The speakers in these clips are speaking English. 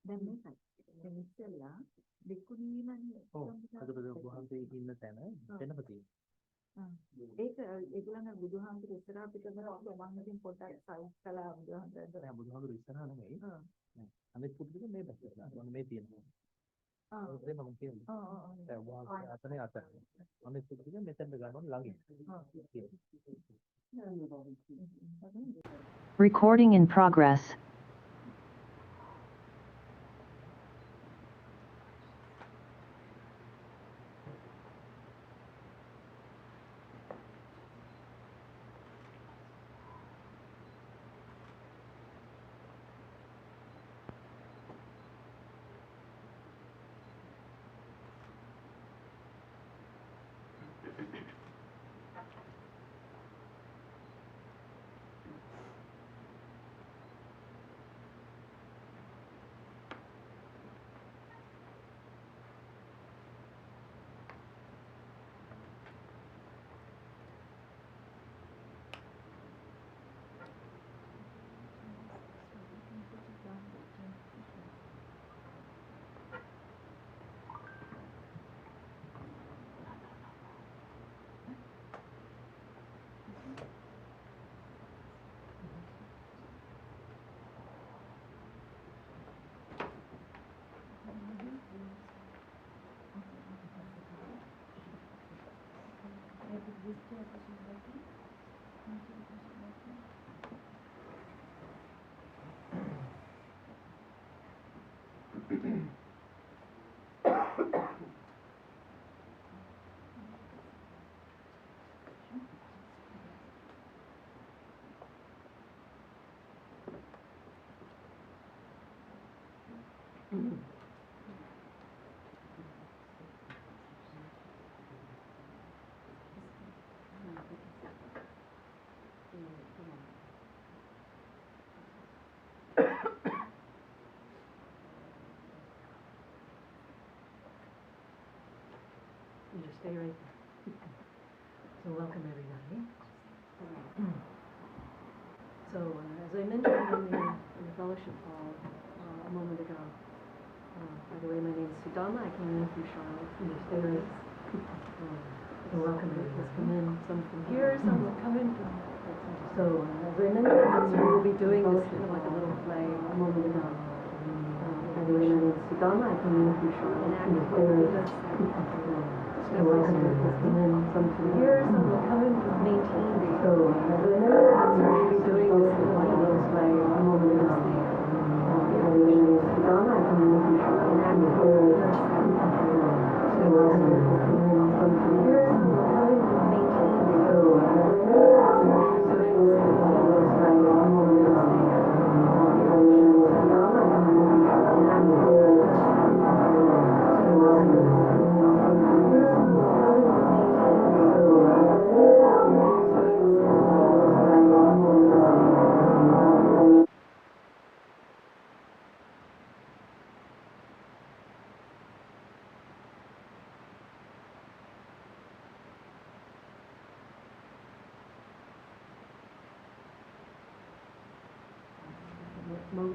දැන් මේකයි. දැන් ඉස්සෙල්ලා බික්කුණීනන්නේ ඒක ඒගොල්ලන් බුදුහාමුදුරු ඉස්සරහා පිටකරලා මම ඉතින් පොඩ්ඩක් සයිස් කළා බුදුහාමුදුරන්ට. නෑ බුදුහාමුදුරු ඉස්සරහා නෙමෙයි. අනිත් පුදු ටික මේ පැත්තට දාන්න. මේ තියෙනවා. ඒක මම කියන්නේ. දැන් වහල් අතනේ අතන. අනිත් පුදු ටික මෙතෙන්ට ගන්නවා ළඟින්. Recording in progress. You just stay right there. So welcome everybody. So as I mentioned in the fellowship hall a moment ago, by the way, my name is Sudama. I came in from Charlotte. You just stay right there. So welcome everybody. Come in, some from here, some will come in from. So as I mentioned, we will be doing this kind of like a little play a moment ago. By the way, my name is Sudama. I came in from Charlotte. You just stay right there. So welcome everybody. Come in, some from here, some will come in from maintain the. So as I mentioned, we will be doing this kind of like a little play a moment ago. By the way, my name is Sudama. I came in from Charlotte. You just stay right there. So welcome everybody. Come in, some from here, some will come in from maintain the. So as I mentioned,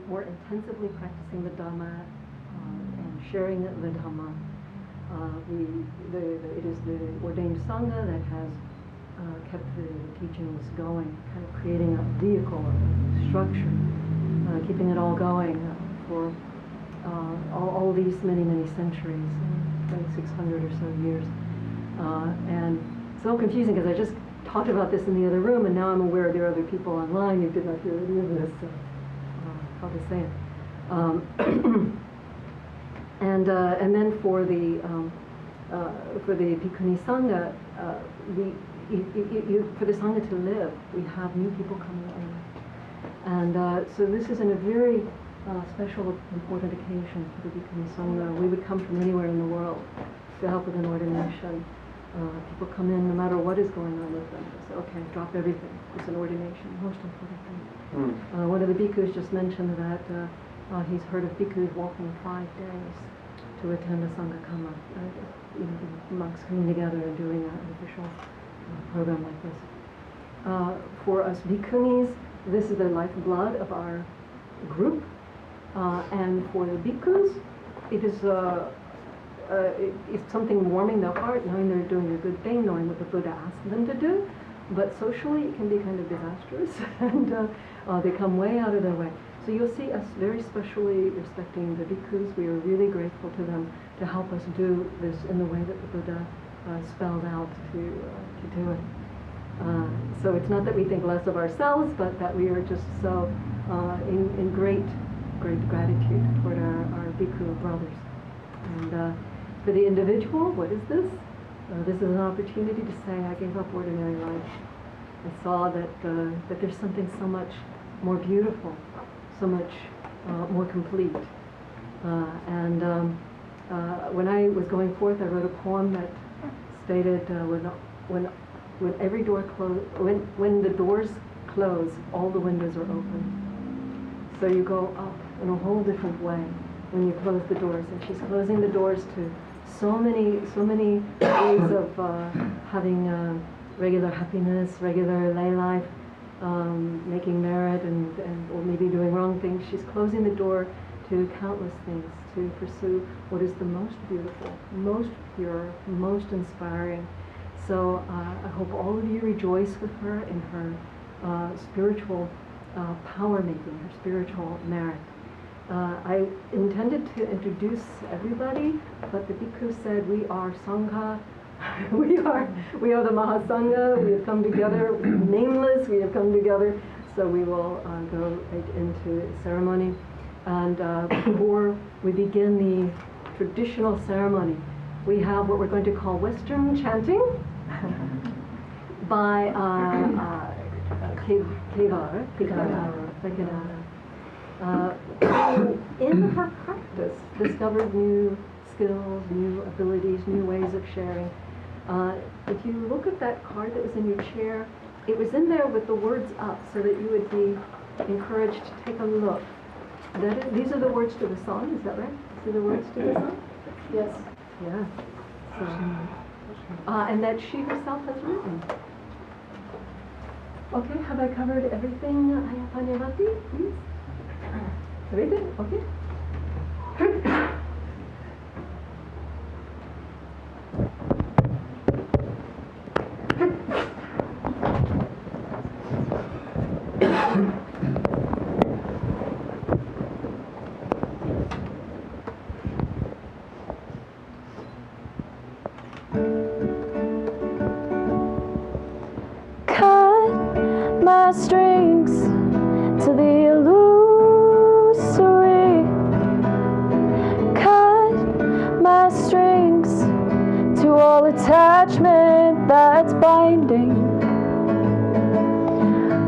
more intensively practicing the Dhamma and sharing the Dhamma. It is the ordained sangha that has kept the teachings going, kind of creating a vehicle, a structure, keeping it all going for all these many centuries, 600 or so years. And it's so confusing because I just talked about this in the other room, and now I'm aware there are other people online who did not hear any of this. So, how to say it. And then for the Bhikkhuni sangha, for the sangha to live, we have new people coming in, and so this is a very special, important occasion for the Bhikkhuni sangha. We would come from anywhere in the world to help with an ordination. People come in no matter what is going on with them. They say, okay, drop everything. It's an ordination, most important thing. One of the bhikkhus just mentioned that he's heard of bhikkhus walking 5 days to attend a sangha kama. The monks coming together and doing an official program like this. For us Bhikkhunis, this is the lifeblood of our group, and for the Bhikkhus, it is it's something warming their heart, knowing they're doing a good thing, knowing what the Buddha asked them to do. But socially, it can be kind of disastrous, and they come way out of their way. So you'll see us very specially respecting the Bhikkhus. We are really grateful to them to help us do this in the way that the Buddha spelled out to do it. So it's not that we think less of ourselves, but that we are just so in great gratitude toward our Bhikkhu brothers. And for the individual, what is this? This is an opportunity to say, I gave up ordinary life. I saw that there's something so much more beautiful, so much more complete. And when I was going forth, I wrote a poem that stated, when every door when the doors close, all the windows are open. So you go up in a whole different way when you close the doors. And she's closing the doors to so many ways of having regular happiness, regular lay life, making merit, and or maybe doing wrong things. She's closing the door to countless things, to pursue what is the most beautiful, most pure, most inspiring. So I hope all of you rejoice with her in her spiritual power making, her spiritual merit. I intended to introduce everybody, but the Bhikkhu said we are sangha. we are the Mahasangha. We have come together, nameless. We have come together. So we will go right into ceremony. And before we begin the traditional ceremony, we have what we're going to call Western chanting by in her practice discovered new skills, new abilities, new ways of sharing. If you look at that card that was in your chair, it was in there with the words up so that you would be encouraged to take a look. These are the words to the song, is that right? These are the words to the song? Yes. Yeah. So, and that she herself has written. Okay, have I covered everything, Ayapanyavati, please? Everything? Okay. Strings to the illusory. Cut my strings to all attachment that's binding.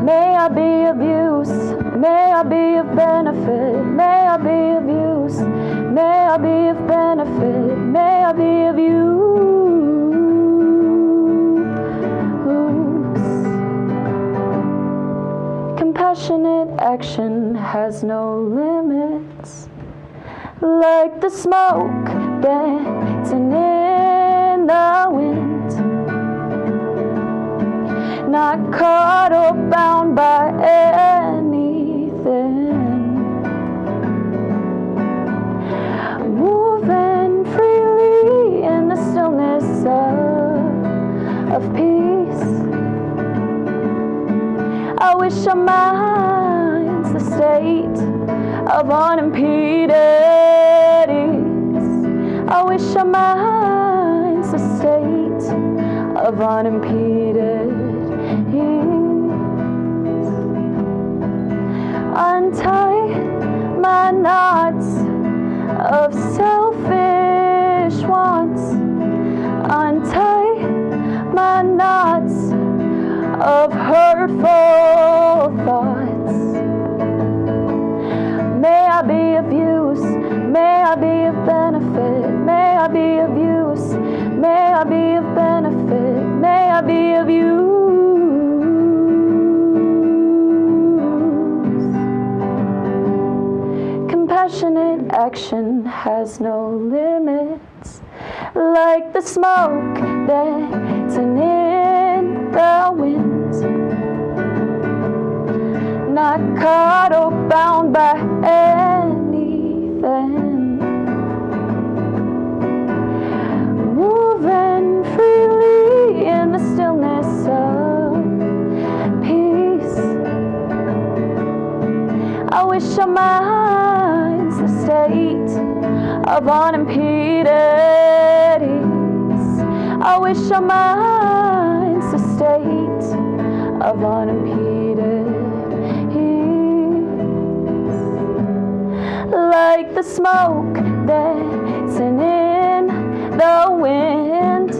May I be of use, may I be of benefit, may I be of use, may I be of benefit, may I be of use. Compassionate action has no limits, like the smoke dancing in the wind, not caught or bound by anything, moving freely in the stillness of peace. I wish our minds the state of unimpeded ease. I wish our minds the state of unimpeded ease. Untie my knots of selfish wants. Untie my knots of hurtful thoughts. May I be of use, may I be of benefit, may I be of use, may I be of benefit, may I be of use. Compassionate action has no limits, like the smoke dancing in the wind, not caught or bound by anything, moving freely in the stillness of peace. I wish our minds the state of unimpeded ease. I wish our minds the state of unimpeded ease. Like the smoke dancing in the wind,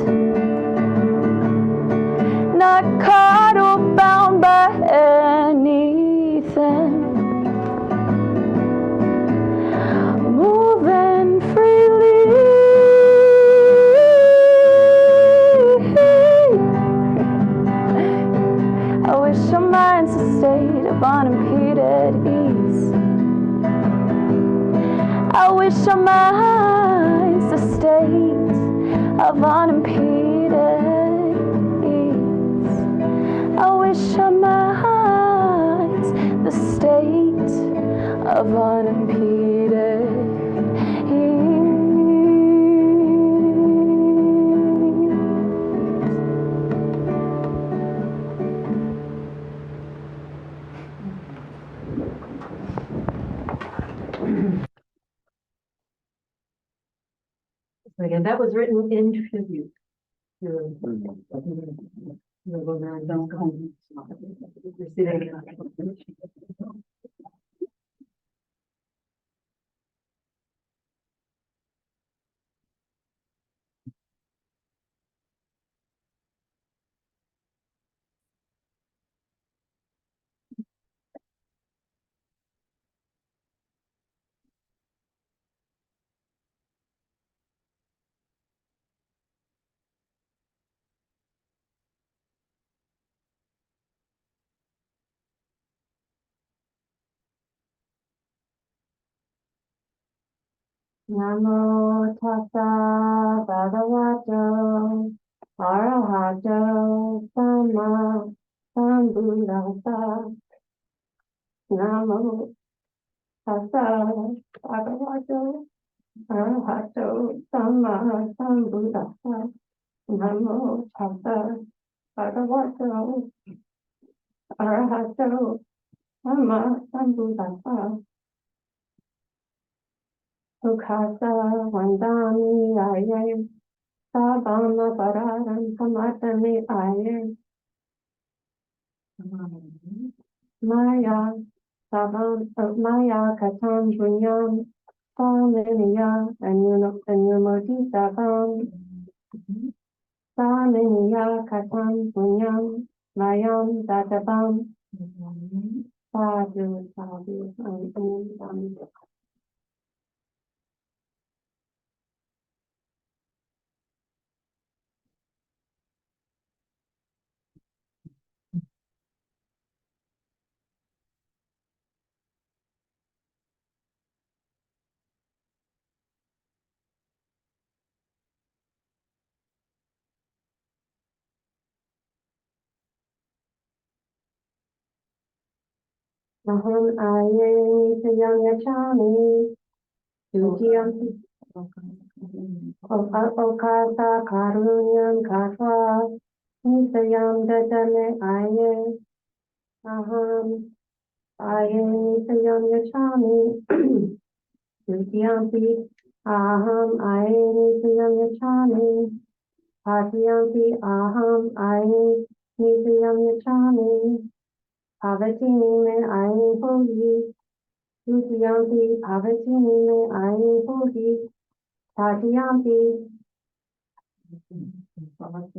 not caught or bound by anything, moving freely. I wish our minds a state of unimpeded ease. I wish our minds a state of unimpeded ease. I wish our minds the state of unimpeded ease. So again, that was written in tribute to the woman receiving. Namo tassa bhagavato arahato samma sambuddhassa. Namo tassa bhagavato arahato samma sambuddhassa. Namo tassa bhagavato arahato samma sambuddhassa. Ukhasa vandami aye, sabama pararam samatami aye. Maya katam punyam saminiya anumoti sabam. Saminiya katam punyam mayam dadabam. Sadhu sadhu sadhu. Aham aye nitayam yachami dutiyam okasa karunyam katva nitayam dadame aye. Aham aye nitayam yachami dutiyampi. Aham aye nitayam yachami patiyampi. Aham aye nitayam yachami Pavatini me aye hogi, Dutiyampi pavatini me aye hogi, Tatiyampi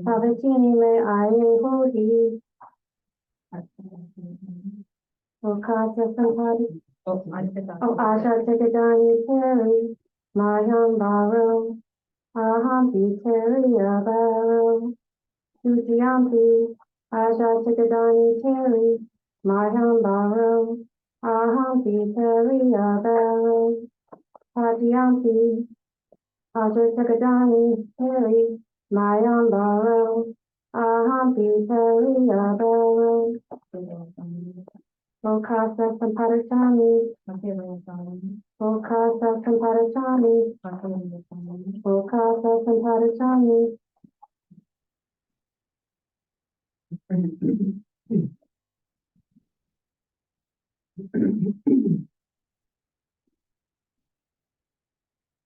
pavatini me aye hogi, Okasa sampari, Asha Tekadani Terry, Mayam Baro, Ahampi Terry Abaro, Dutiyampi, Asha Tekadani Terry, Mayam Baro, Ahampi Terry Abaro, Tatiyampi, Aja Tekadani Terry, Mayam Baro, aham Bhikkhunis Bhikkhasa Sampadachami Bhikkhasa Sampadachami Bhikkhasa Sampadachami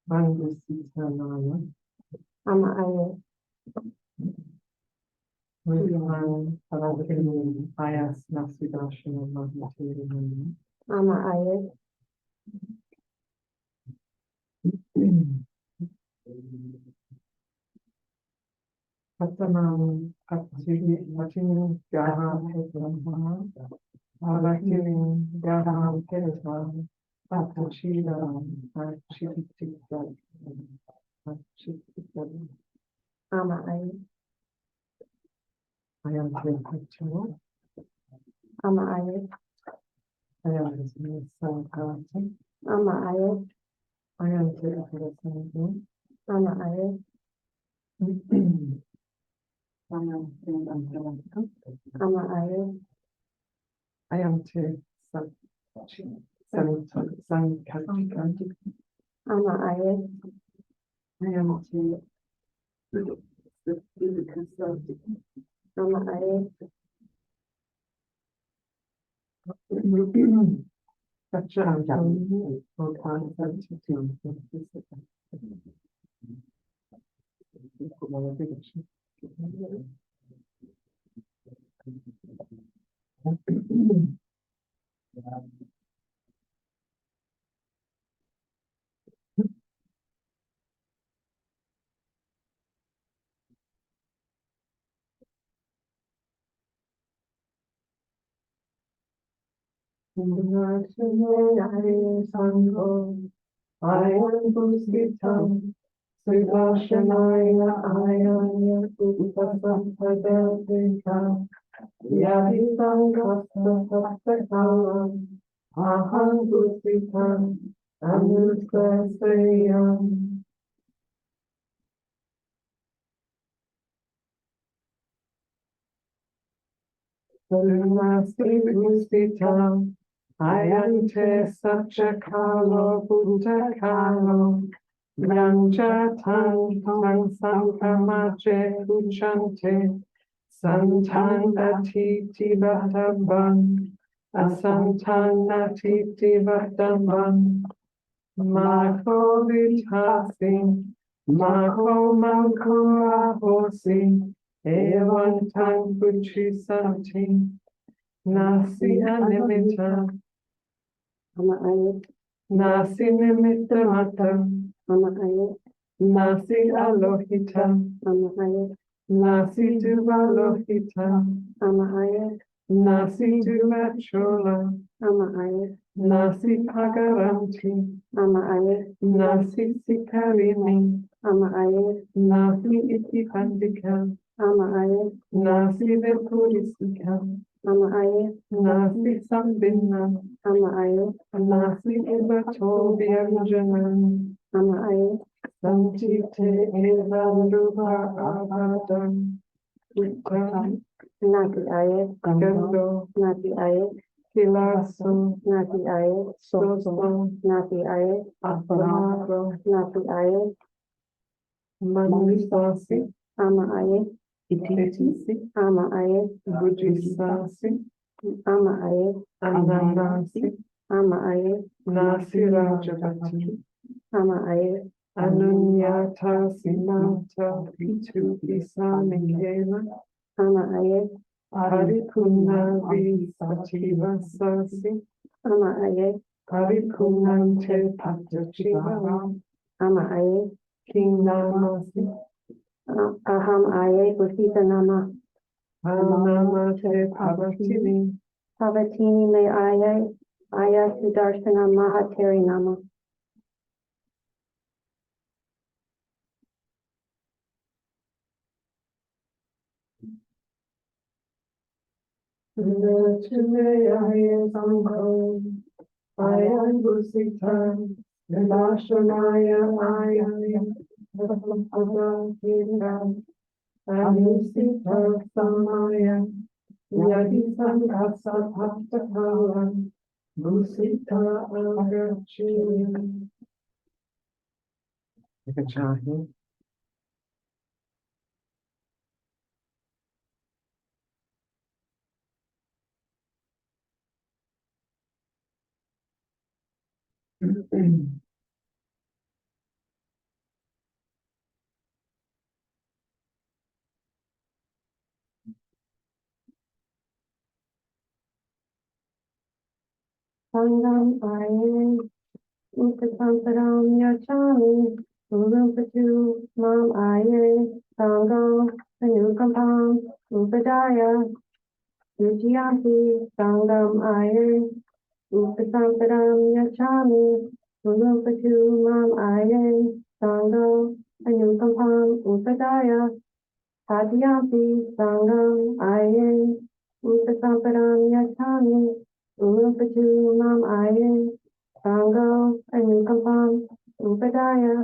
Bhusita Ama Ayat Ayas Nasidashana Mahmatiri Ama Ayat Patanam Patini Gaha Brahma Avatini Gaha Tesa Patachila Chitika Ama Ayat I am Bhikkhu. Ama Ayat I am sangha. Ama Ayat I am Bhikkhu. Ama Ayat I am Bhikkhu. Ama Ayat I am Sangha. Ama Ayat I am Ama Ayat such a I am Bhusita, Sridashanaya Ayaya Upasampada Yadi Sangasta Saptakalam Aham Bhusita Anustasayam Sarunasti Bhusita Ayante Satchakalo Bhuttakalo Yanjatan Tang Sankamaje Uchante Santan Atiti Vataban Asantan Atiti Vataban Mako Vitasin Mako Mankura Hosi Evantan Puchi Santi Nasi Animita Ama Ayat Nasi Nimitta Mata Ama Ayat Nasi Alohita Ama Ayat Nasi Duvalohita Ama Ayat Nasi Duvachola Ama Ayat Nasi Pagaranti Ama Ayat Nasi Sikarini Ama Ayat Nasi Itipandika Ama Ayat Nasi Vepurisika Ama Ayat Nasi Sambina Ama Ayat Nasi Ibato Vyanjanan Ama Ayat Santite Evanduha Abadam Uttam Nati Ayat Gando Nati Ayat Kilaso Nati Ayat Soso Nati Ayat Apararo Nati Ayat Manusasi Ama Ayat Ititisi Ama Ayat Bujisasi Ama Ayat Ananasi Ama Ayat Nasi Rajavati Ama Ayat Anunyata Sinata Pitu Isanikela Ama Ayat Paripuna Visativa Sasi Ama Ayat Paripunante Patachiva Ama Ayat King Namasi Aham Ayat Bhusita Nama Anamate Pavatini Pavatini Me Ayat Ayat Sudarshana Mahateri Nama Nirchunaya Sangho Ayam Bhusita Nidashanaya Ayam Vasampada Anusita samaya yadi sankasa bhaktakalam Bhusita agachiri. Chahi. Sangam aye, Upasampadam yachami, Ulumpatu mam aye, Sangam anukampam, Upadaya, Yujiyanti, Sangam aye, Upasampadam yachami, Ulumpatu mam aye, Sangam anukampam, Upadaya, Tadiyampi, Sangam aye, Upasampadam yachami, Ulumpatu mam aye, Sangha anukampam upadaya.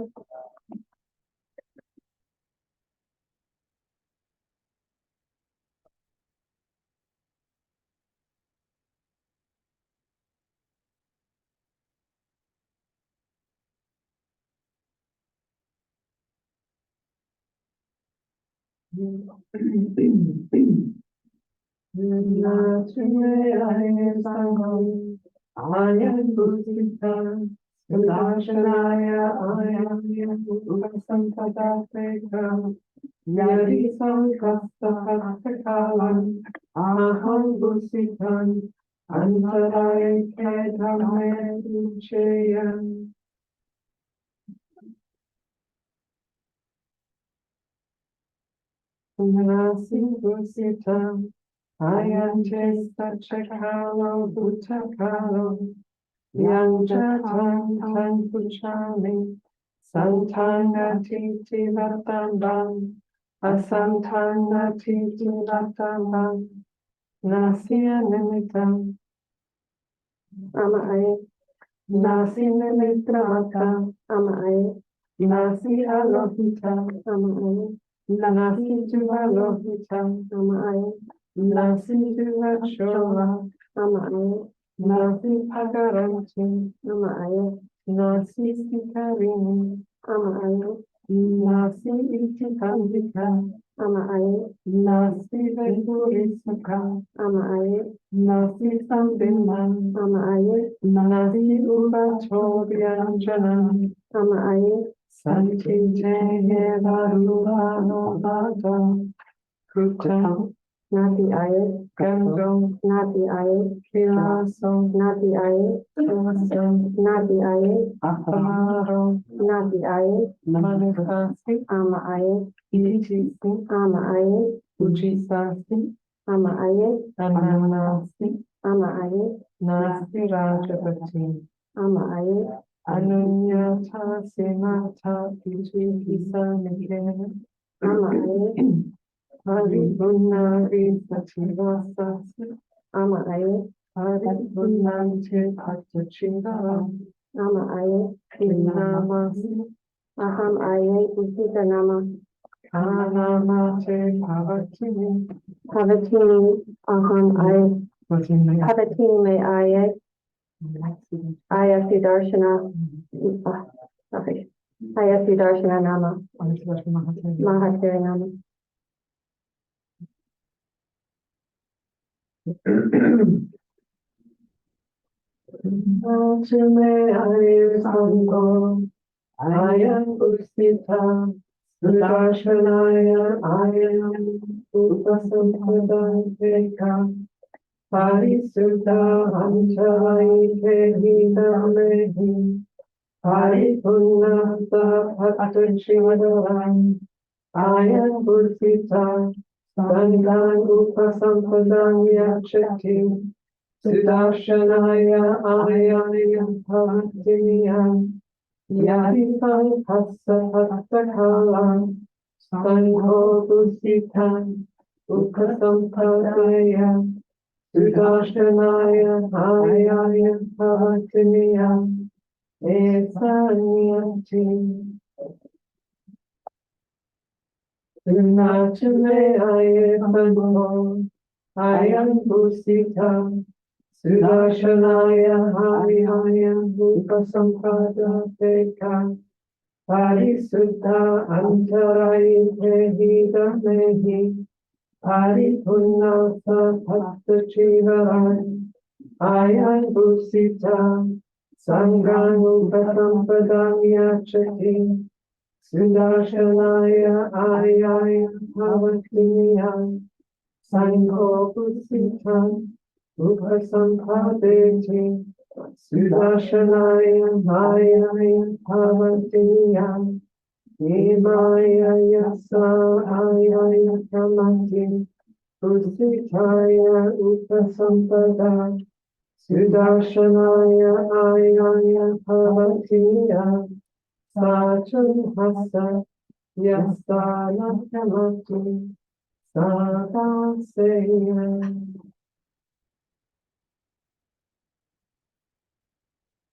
Ayan Bhusita, Sudarshanaya Ayan Upasampada Yadi Sankasta Bhaktakalam Aham Bhusitan Antaraya Kedame Ducheyan. Nasi Bhusita Ayan Chesta Chakalo Bhutakalo Yanjatan Tan Puchami Santana Titi Vatambam Asantana Titi Vatambam Nasya Nimitam Ama Nasi Nimitramata aye, Nasi Alohita ama Nasi Juvalohita aye, Nasi Juvachora ama Nasi Pagaranti aye, Nasi Sikarini ama Nasi Itikandika aye, Nasi Vedurisaka aye, Nasi Sambiman aye, Nasi Ubachobhyanjanam aye, Santi Jaya Varuvano Bhata Krutam nati aye, Gandam nati aye, Kilasam nati aye, Kilasam nati aye, Apamaro nati aye, Manifasti ama aye, Ichisi ama aye, Ujisasti ama aye, Ananasti ama aye, Nasti Rajapati ama aye, Anunyata Semata Ichi Kisa Nikena ama aye, Haribunari Sativasasi ama aye, Haribunante Patachindara ama aye, Kinamasi aham aye, Bhusita nama, Anamate Pavatini Pavatini, aham aye, Pavatini me aye, aya sudarshana, okay, aya sudarshana nama, mahatiri nama, Ultime Sango Ayan Bhusita Sudarshanaya Ayan Upasampada Parisuddha Ancharai Mehi Paripunnasa Bhattachindaram Ayan Bhusita Sanghan Upasampadam Yachati Sudarshanaya Ayaya Bhaktiniya Yadi Sankasa Bhaktakalam Sangho Bhusitan Upasampadaya Sudarshanaya Ayaya Bhaktiniya Esanyati. Sunachame aye panho, ayam Bhusita, Sudarshanaya Hayaya Upasampada Peka, Parisuddha Antaraye Hida Mehi, Paripunnasa Bhakta Chivarai, ayam Bhusita, Sanghanupasampadam Yachati, Sudarshanaya ayaya bhavatiniya, Sangho Bhusita, Upasampadeti, Sudarshanaya ayaya bhavatiniya, Nimaya yasa ayaya kamati, Bhusitaya Upasampada, Sudarshanaya ayaya bhavatiniya, Sachun hasa yasana kamati sadaseya.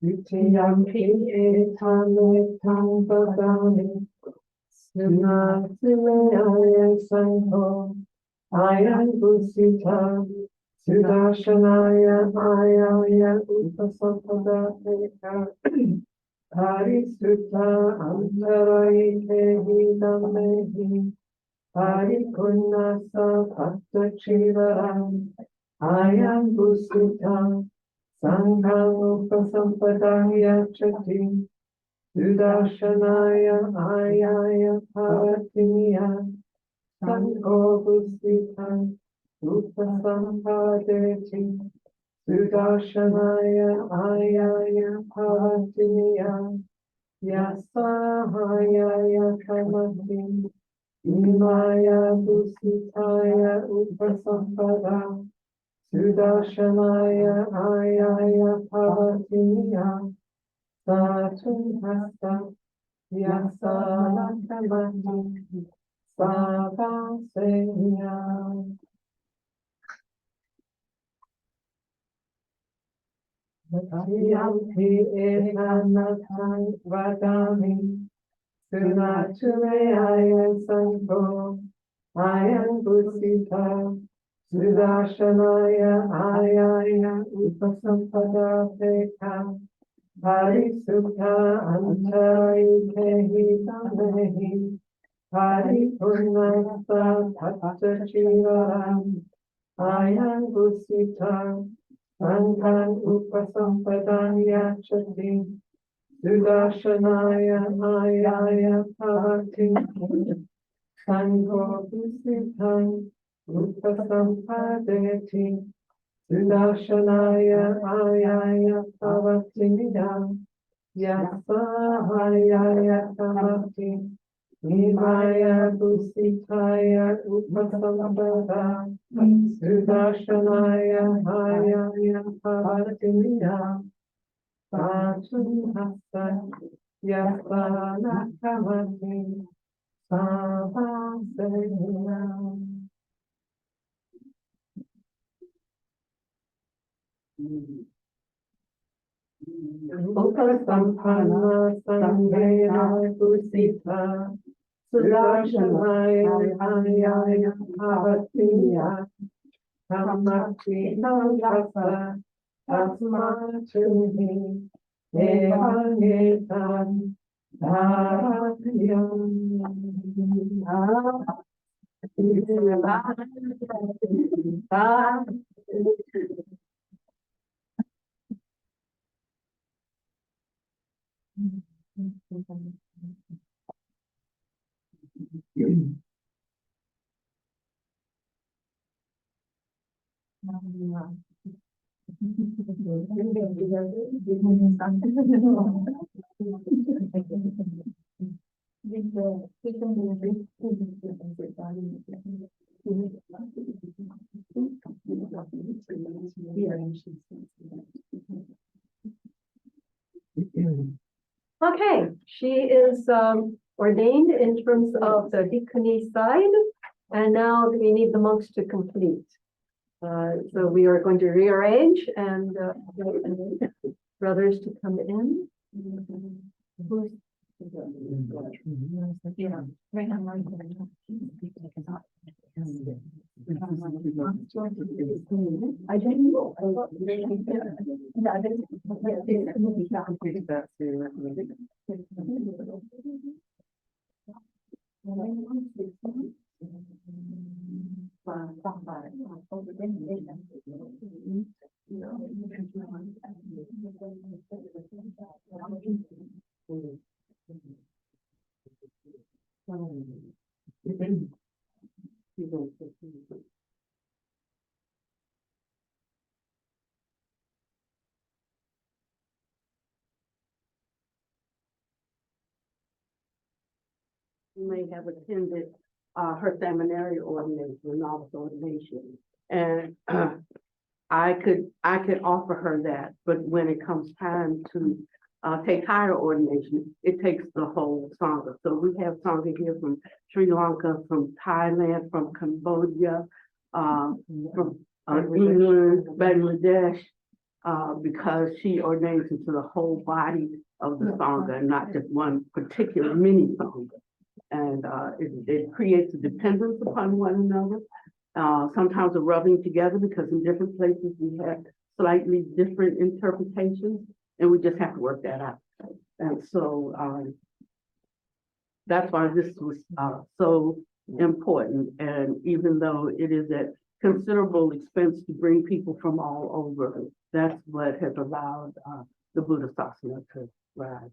Vityampi etame tambadani sunatime ayan sangho ayan Bhusita Sudarshanaya ayaya upasampada eka Parisuddha Antaraye Hidam Mehi, Paripunnasa Bhakta Chivaram, ayam Bhusita, Sangha Upasampada Yachati, Sudarshanaya ayaya bhavatiniya, Sangho Bhusita, Upasampadeti, Sudarshanaya ayaya bhavatiniya, Yasahaya kamati, Imaya Bhusitaya Upasampada, Sudarshanaya ayaya bhavatiniya, Sachun hasta, Yasana kamati, Savaseya. Yampi ekanatan vadami, Sunachame ayan sangho, ayan Bhusita, Sudarshanaya ayaya upasampada peka, Parisuddha antaraye hitamehi, Paripunnasa bhakta chivaram, ayan Bhusita, Sanghan upasampadam yachati, Sudarshanaya ayaya bhavati, Sangho Bhusita, Upasampadeti, Sudarshanaya ayaya bhavati, Yasahaya kamati, Nimaya Bhusitaya Upasampada, Sudarshanaya ayaya bhavati, Sachun hasta yasana kamati savaseya. Upasampanna sangheya Bhusita, Sudarshanaya ayaya bhavatiya, Kamati nandasa asmachuni, evanetam dharatiyam. Okay, she is ordained in terms of the Bhikkhuni side, and now we need the monks to complete. So we are going to rearrange and brothers to come in. Who's Yeah. Right now, I don't know. You may have attended her seminary ordination, novice ordination, and I could offer her that. But when it comes time to take higher ordination, it takes the whole sangha. So we have sangha here from Sri Lanka, from Thailand, from Cambodia, from England, Bangladesh, because she ordains into the whole body of the sangha, and not just one particular mini sangha. And it creates a dependence upon one another. Sometimes a rubbing together, because in different places we have slightly different interpretations, and we just have to work that out. And so that's why this was so important. And even though it is at considerable expense to bring people from all over, that's what has allowed the Buddha Sasana to rise.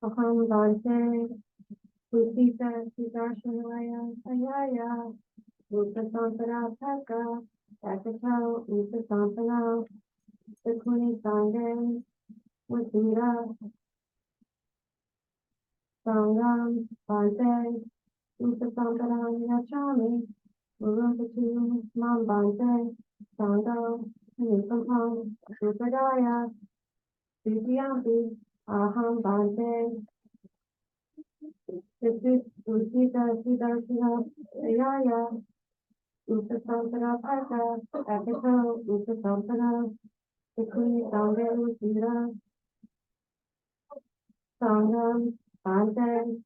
Aham Bhante, Bhusita, Sudarshanaya, Ayaya, Upasampada Paka, Akato, Upasampada, Bhikkhuni Sangha, Bhusita, Sangam, Bhante, Upasampada Yachami, Urupatu, Mam Bhante, Sangha, Nupam, Upadaya, Vidyampi, Aham Bhante, Bhusita, Sudarshana, Ayaya, Upasampada Paka, Akato, Upasampada, Bhikkhuni Sangha, Bhusita, Sangam, Bhante,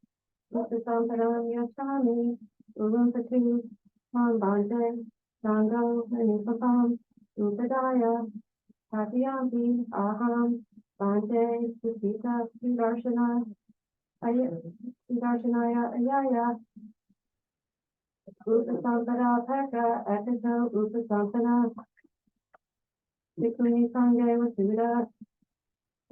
Upasampada Yachami, Urupatu, Mam Bhante, Sangha, Nupam, Upadaya, Patyampi, Aham, Bhante, Bhusita, Sudarshana, Sudarshanaya, Ayaya, Upasampada Peka, Akato, Upasampada, Bhikkhuni Sangha, Bhusita,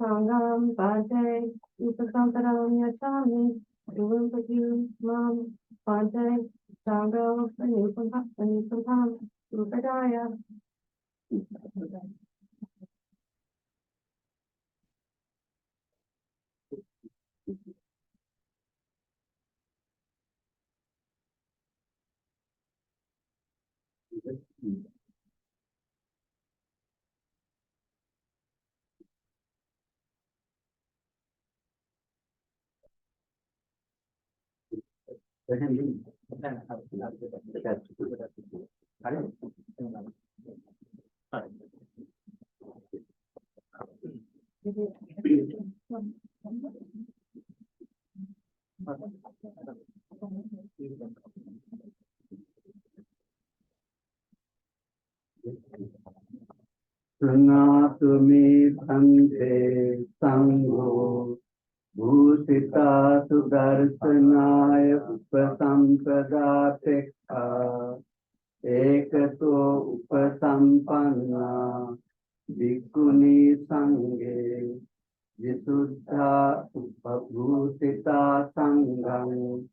Sangam, Bhante, Upasampada Yachami, Urupatu, Mam, Bhante, Sangha, Nupam, Upadaya. Pranatu me bhante sangho bhusita sudarshanaya upasampada tekha ekato upasampanna bhikkhuni sanghe visuddha bhusita sangham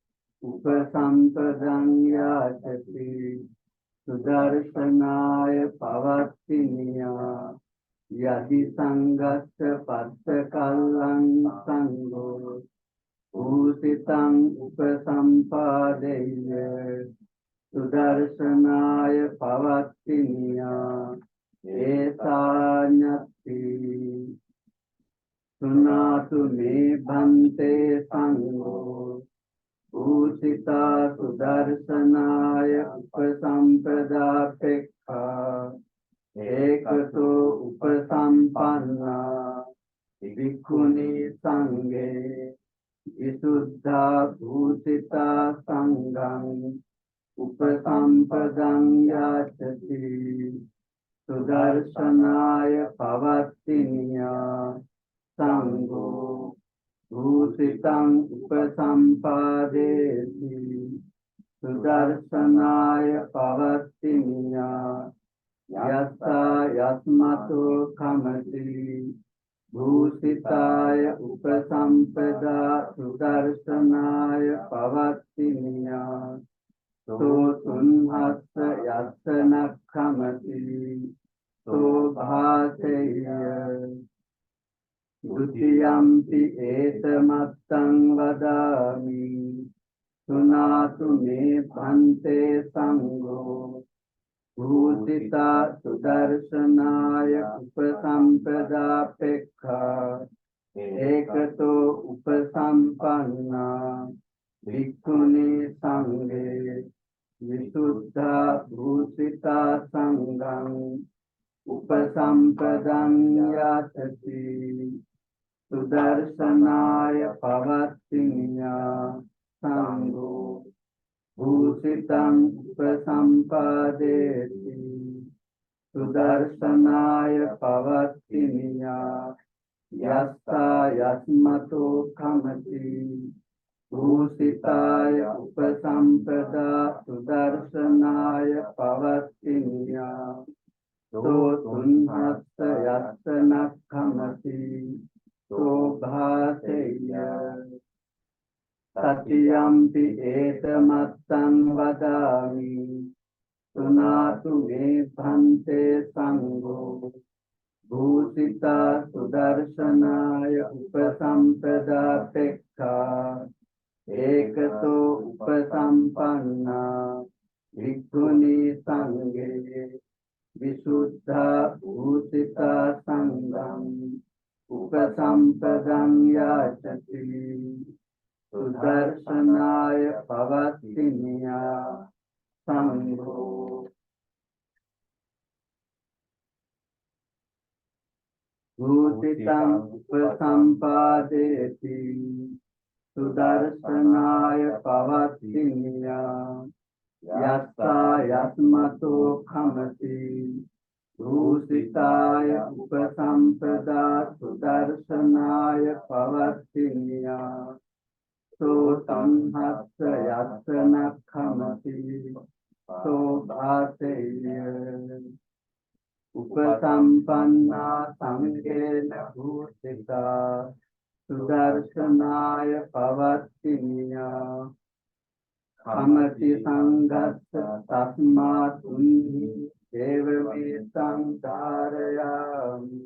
upasampadang yachati Sudarshanaya pavattiniya yadi sanghasya pattakallang sangho usitang upasampadaya Sudarshanaya pavattiniya esanyati sunatu me bhante sangho Bhusita Sudarshanaya Upasampada Pekha Ekato Upasampanna Bhikkhuni Sanghe Visuddha Bhusita Sangham Upasampadang Yachati Sudarshanaya Pavattiniya Sangho Bhusitang Upasampadeti Sudarshanaya Pavattiniya Yassa Yasmato Kamati Bhusitaya Upasampada Sudarshanaya Pavattiniya So Tunhassa Yassana Kamati So Bhateya Dutiyampi Etamattang Vadami Sunatu Me Bhante Sangho Bhusita Sudarshanaya Upasampada Pekha Ekato Upasampanna Bhikkhuni Sanghe Visuddha Bhusita Sangham Upasampadang Yachati Sudarshanaya Pavattiniya Sangho Bhusitang Upasampadeti Sudarshanaya Pavattiniya Yassa Yasmato Kamati Bhusitaya Upasampada Sudarshanaya Pavattiniya So Tunhassa Yassana Kamati So Bhateya Satyampi Etamattang Vadami Sunatu Me Bhante Sangho Bhusita Sudarshanaya Upasampada Pekha Ekato Upasampanna Bhikkhuni Sanghe Visuddha Bhusita Sangham Upasampadang Yachati Sudarshanaya Pavattiniya Sangho Bhusitang Upasampadeti Sudarshanaya Pavattiniya Yassa Yasmato Kamati Bhusitaya Upasampada Sudarshanaya Pavattiniya So Tanhassa Yassana Kamati So Bhateya Upasampanna Sanghena Bhusita Sudarshanaya Pavattiniya Kamati Sanghassa Tasmat Unhi Devami Sangharayami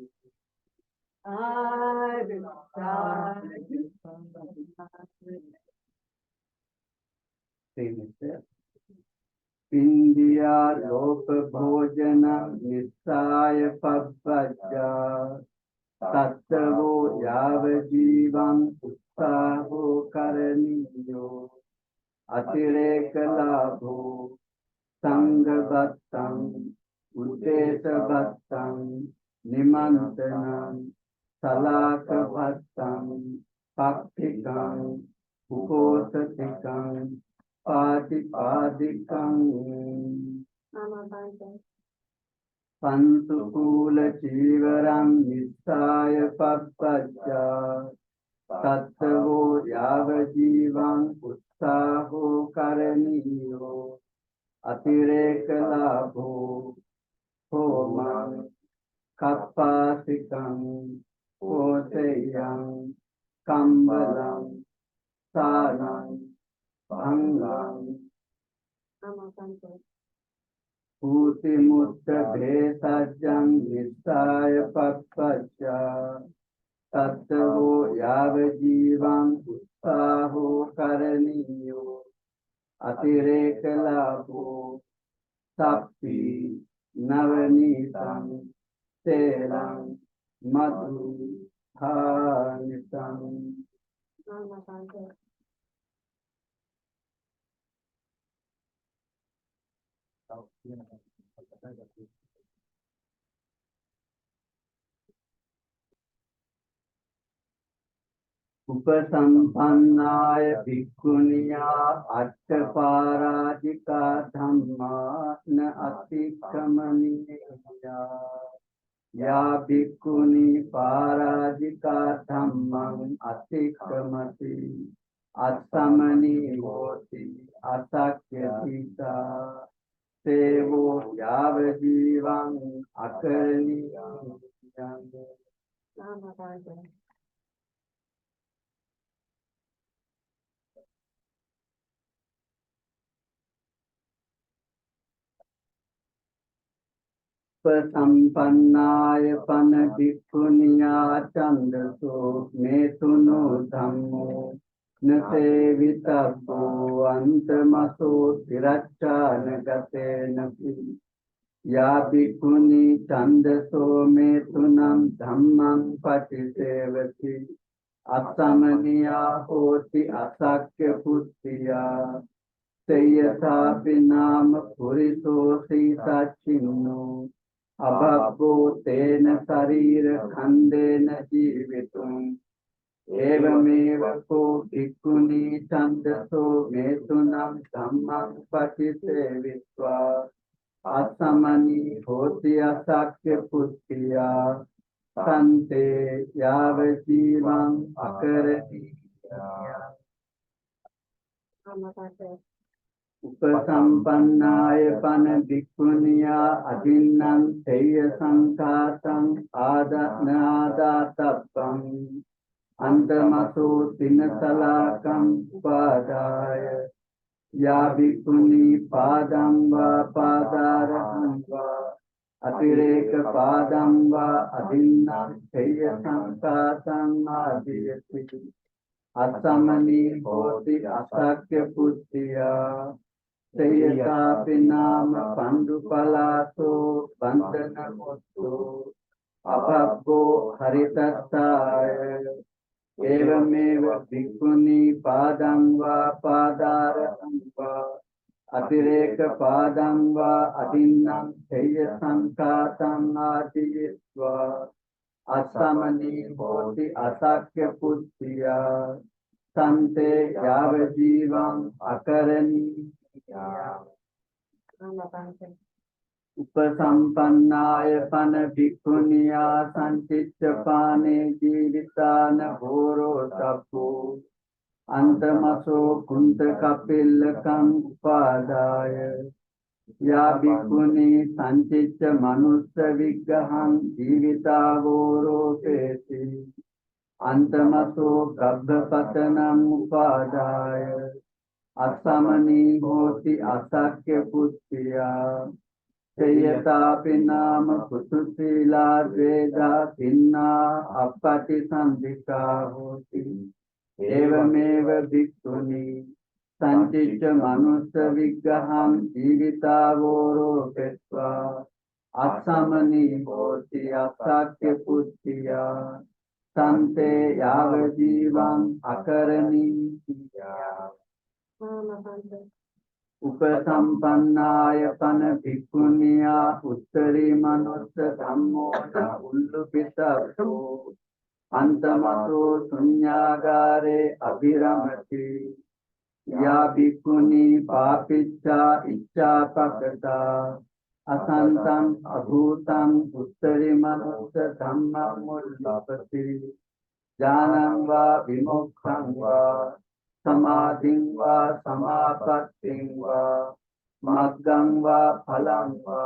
Pindiya Loka Bhojana Nisaya Pabbajja Tattavo Yava Jivan Utsaho Karaniyo Atireka Labho Sangha Bhattang Udesa Bhattang Nimantanam Salaka Bhattang Paktikam Uposatikam Patipadikam Pansukula Chivaram Nisaya Pappajja Tattavo Yava Jivan Utsaho Karaniyo Atireka Labho Homam Kappasikam Koseyam Kambalam Sanam Bhangam Puti Mutta Bhesajam Nisaya Pappajja Tattavo Yava Jivan Utsaho Karaniyo Atireka Labho Sappi Navanitam Selam Madhu Dhanitam Upasampanaya bhikkhuniya attapārājika dhamma na atikamaniya. Ya bhikkhuni pārājika dhammam atikamati atsamani hoti asakyatita sevo yava jīvaṁ akaraniyam. Upasampannāya pana bhikkhuniyā candaso metuno dhammo nasevitabbo antamaso tiracchāna gatena pi. Ya bhikkhuni candaso metunam dhammam patisevati asamaniya hoti asakya puttiyā. Seyathapi nama puriso sīsachinno abhabbo tena sarīra khandena jīvitum. Evameva ko bhikkhuni candaso metunam dhammam patisevitva asamani hoti asakya puttiyā sante yava jīvaṁ akaraniyam. Upasampannāya pana bhikkhuniyā adinnam teya saṅkhātaṁ ādātappam antamaso tinasalākam upādāya. Ya bhikkhuni pādam vā pādāraham vā atireka pādam vā adinnam teya saṅkhātaṁ ādiyati asamani hoti asakya puttiyā. Seyathapi nama pandupalaso bandana muttu abhabbo haritattāya. Evameva bhikkhuni pādam vā pādāraham vā atireka pādam vā adinnam teya saṅkhātaṁ ādiyitva asamani hoti asakya puttiyā sante yava jīvaṁ akaraniyam. Upasampannāya pana bhikkhuniyā sancicchapāne jīvitāna bhoro tappo antamaso kunta kapillakam upādāya. Ya bhikkhuni sancicca manussa viggaham jīvitāvoro pēti antamaso gabbhapatanam upādāya asamani hoti asakya puttiyā. Seyathapi nama kutusīlā dvedā pinnā appati sandhikā hoti. Evameva bhikkhuni sancicca manussa viggaham jīvitāvoro petva asamani hoti asakya puttiyā sante yava jīvaṁ akaraniyam. Upasampannāya pana bhikkhuniyā uttari manussa dhammo na ullupitappo antamaso sunyāgāre abhiramati. Ya bhikkhuni pāpiccā iccāpakatā asantam abhūtam uttari manussa dhammam ullupati. Jnanam vā vimokkhaṁ vā samādhiṁ vā samāpattiṁ vā maggam vā phalam vā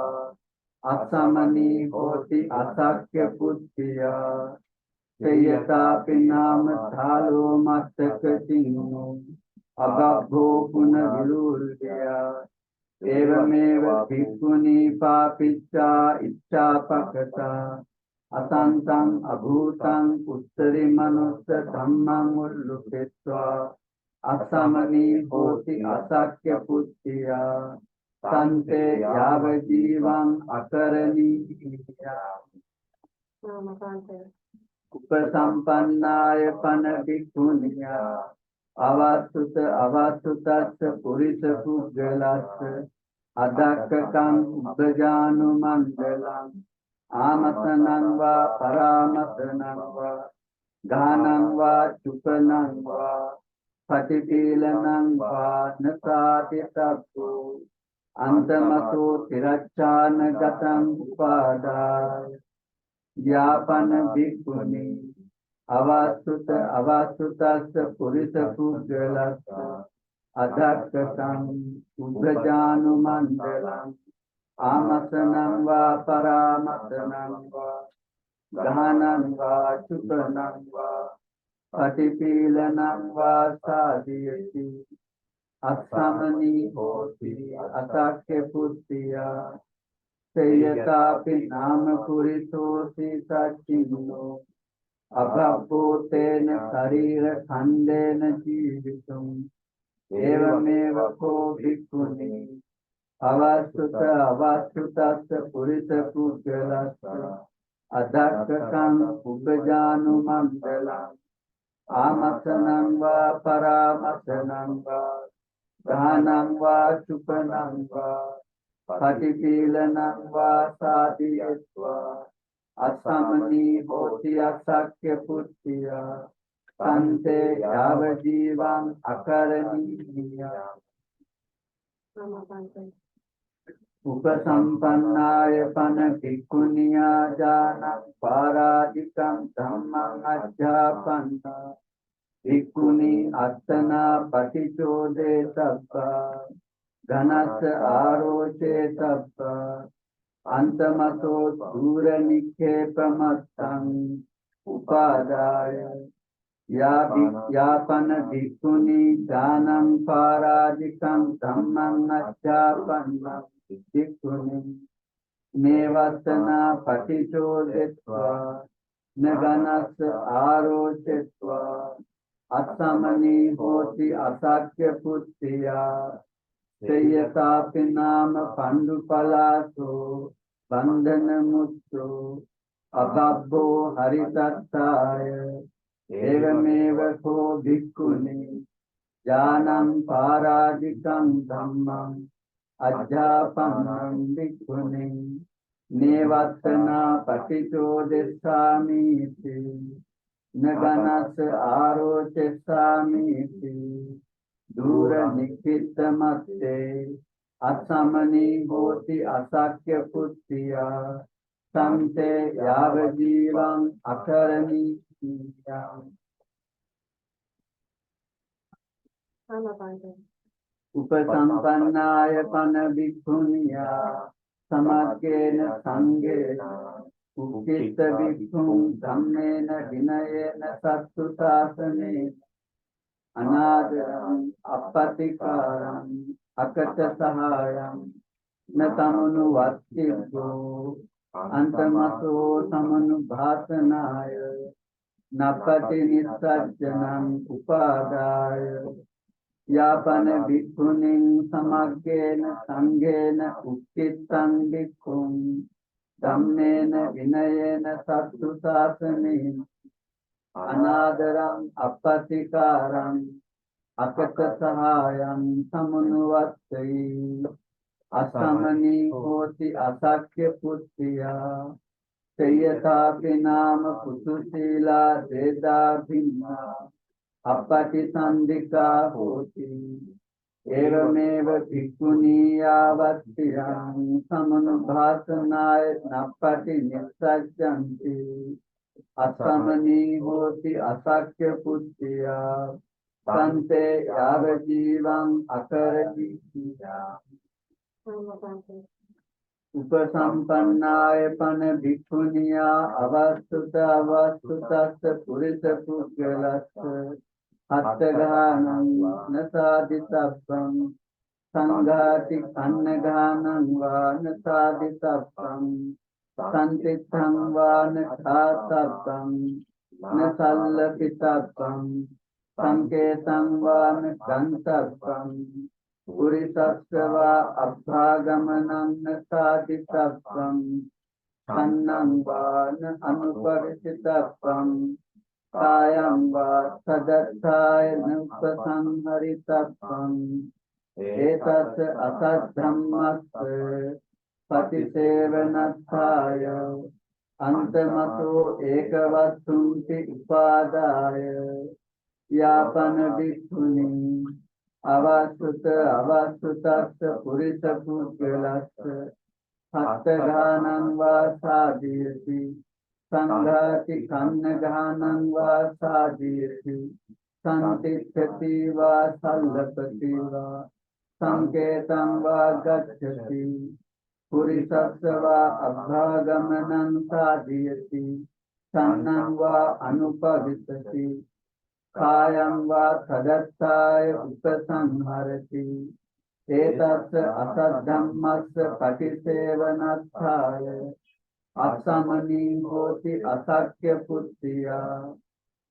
asamani hoti asakya puttiyā. Seyathapi nama thālo mattaka cinno abhabbo puna vilurgaya. Evameva bhikkhuni pāpiccā iccāpakatā asantam abhūtam uttari manussa dhammam ullupetva asamani hoti asakya puttiyā sante yava jīvaṁ akaraniyam. Upasampannāya pana bhikkhuniyā avasutassa purisa puggalassa adakkakam ubbajānu mandalam amasanam vā paramasanam vā Ghanam va chupanam va patipilanam va nasati tappu antamato tirachana gatam upada Yapana bhikkhuni avasutasa purisa pujjalasa adhakkatam ubhajanu mandalam amasanam va paramasanam va Gahanam va chupanam va patipilanam va sadhyati asamani hoti asakya puttiya seyatapi nama puritosi sachinno abhabbotena sarira khandena jivitum evameva ko bhikkhuni avasutassa purisa pujjalassa adhakkam ubhajanu mandalam amasanam va paramasanam va gahanam va chupanam va patipilanam va sadhyatva asamani hoti asakya puttiya sante yavajivam akaraniyam Upasampannaya pana bhikkhuniya jana paradikam dhammam ajjapanna bhikkhuni attana patichode sabba ghanasa aroche sabba antamato dura nikhepamattam upadaya yapana bhikkhuni janam paradikam dhammam ajjapanna Bhikkhuni nevasana patichodetva naganas arochetva asamani hoti asakya puttiya seyatapi nama pandupalaso bandhana mutto abhabbo haritattaya evameva ko bhikkhuni janam paradikam dhammam Ajjapanam bhikkhuni nevatana patichodesami iti naganas arocesami iti dura nikitamatte asamani hoti asakya puttiya sante yavajivam akarani Upasampannaya pana bhikkhuniya samakkena sangena ukkitta bhikkhun dhammena vinayena sattu sāsanena anādaram appatikaram akata sahayam na tamanu vattibbo antamato samanu bhasanaya napati nissajjanam upadaya Yapana bhikkhunim samaggena sangena ukkittam bhikkhum dhammena vinayena sattu sāsanena anādaram appatikaram akata sahayam samanuvattayi asamani hoti asakya puttiya seyatapi nama putusila veda bhinna appati sandika hoti evameva bhikkhuniya vattiyam samanubhasanaya nappati nissajjanti asamani hoti asakya puttiya sante yavajivam akaraniya Upasampannaya pana bhikkhuniya avastutassa purisa pujjalassa Attaghanam nasāditappam sanghāti annaghanam vā nasāditappam santitham vā nakhātappam nasallapitappam sanketam vā nagantappam purisassa vā abhāgamanam nasāditappam sannam vā anuparisitappam Kājam vā sadatthāya nupasamharitappam etas asaddhammas patisevanatthāya Antamato ekavatunti upadaya yapana bhikkhuni avasuta avasutasya purisa puggalassa hattaghanam va sadhiyati sanghati kannaghanam va sadhiyati santishati va sallapati va sanketam va gacchati purisasya va abhagamanam sadhiyati sannam va anupavisati kayam va sadatthaya upasamharati etasya asaddhammasya patisevanatthaya asamani hoti asakya puttiya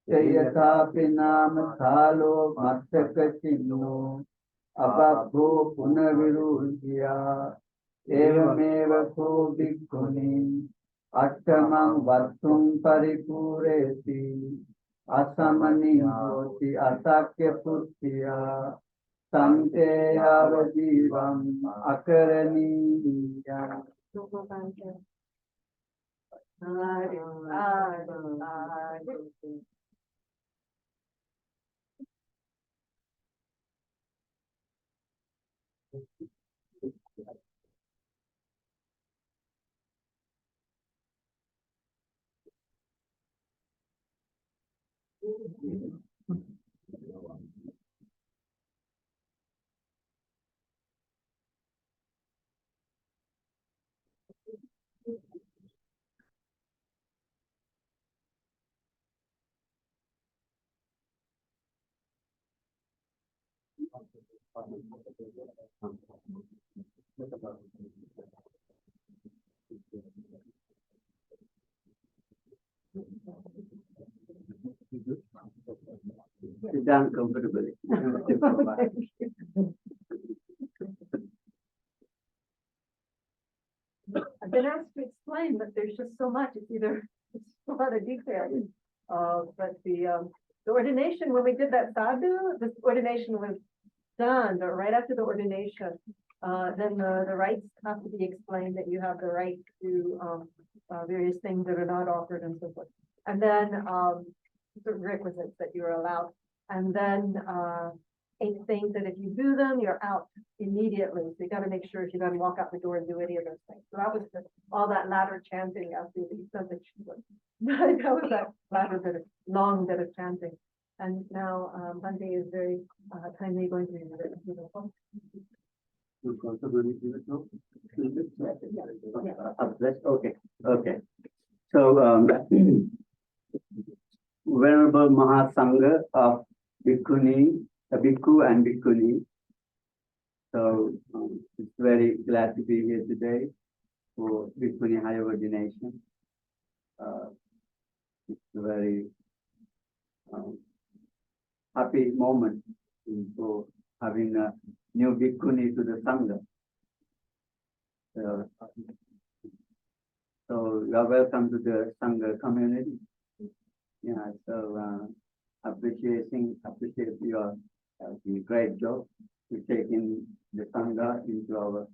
yathapi nama thalo matsaka chinno ababho punavirudhya evameva ko bhikkhuni attamam vattum paripureti asamani hoti asakya puttiya Sante avajivam akaraniyam. Sit down comfortably. I've been asked to explain, but there's just so much. It's a lot of detail. But the ordination, when we did that sadhu, this ordination was done, but right after the ordination, then the rights have to be explained, that you have the right to various things that are not offered and so forth. And then certain requisites that you're allowed. And then 8 things that if you do them, you're out immediately. So you got to make sure you got to walk out the door and do any of those things. So that was all that latter chanting after you said that she was. That was that latter bit of long bit of chanting. And now Bhante is very kindly going to do the phone. Okay. Okay. So, Venerable Mahasangha of Bhikkhuni, Bhikkhu and Bhikkhuni. So, it's very glad to be here today for Bhikkhuni Higher Ordination. It's a very happy moment for having a new Bhikkhuni to the Sangha. So you are welcome to the Sangha community. Yeah, so appreciate your great job to taking the Sangha into our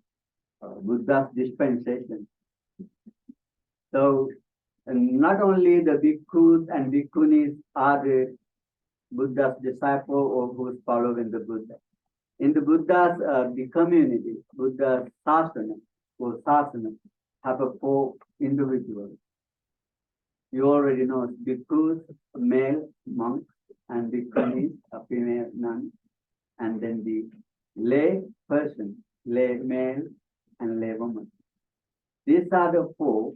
Buddha's dispensation. So not only the Bhikkhus and Bhikkhunis are the Buddha's disciple or who is following the Buddha. In the Buddha's the community, Buddha's sasana or sasana have 4 individuals. You already know Bhikkhus, a male monk, and Bhikkhunis, a female nun, and then the lay person, lay male and lay woman. These are the 4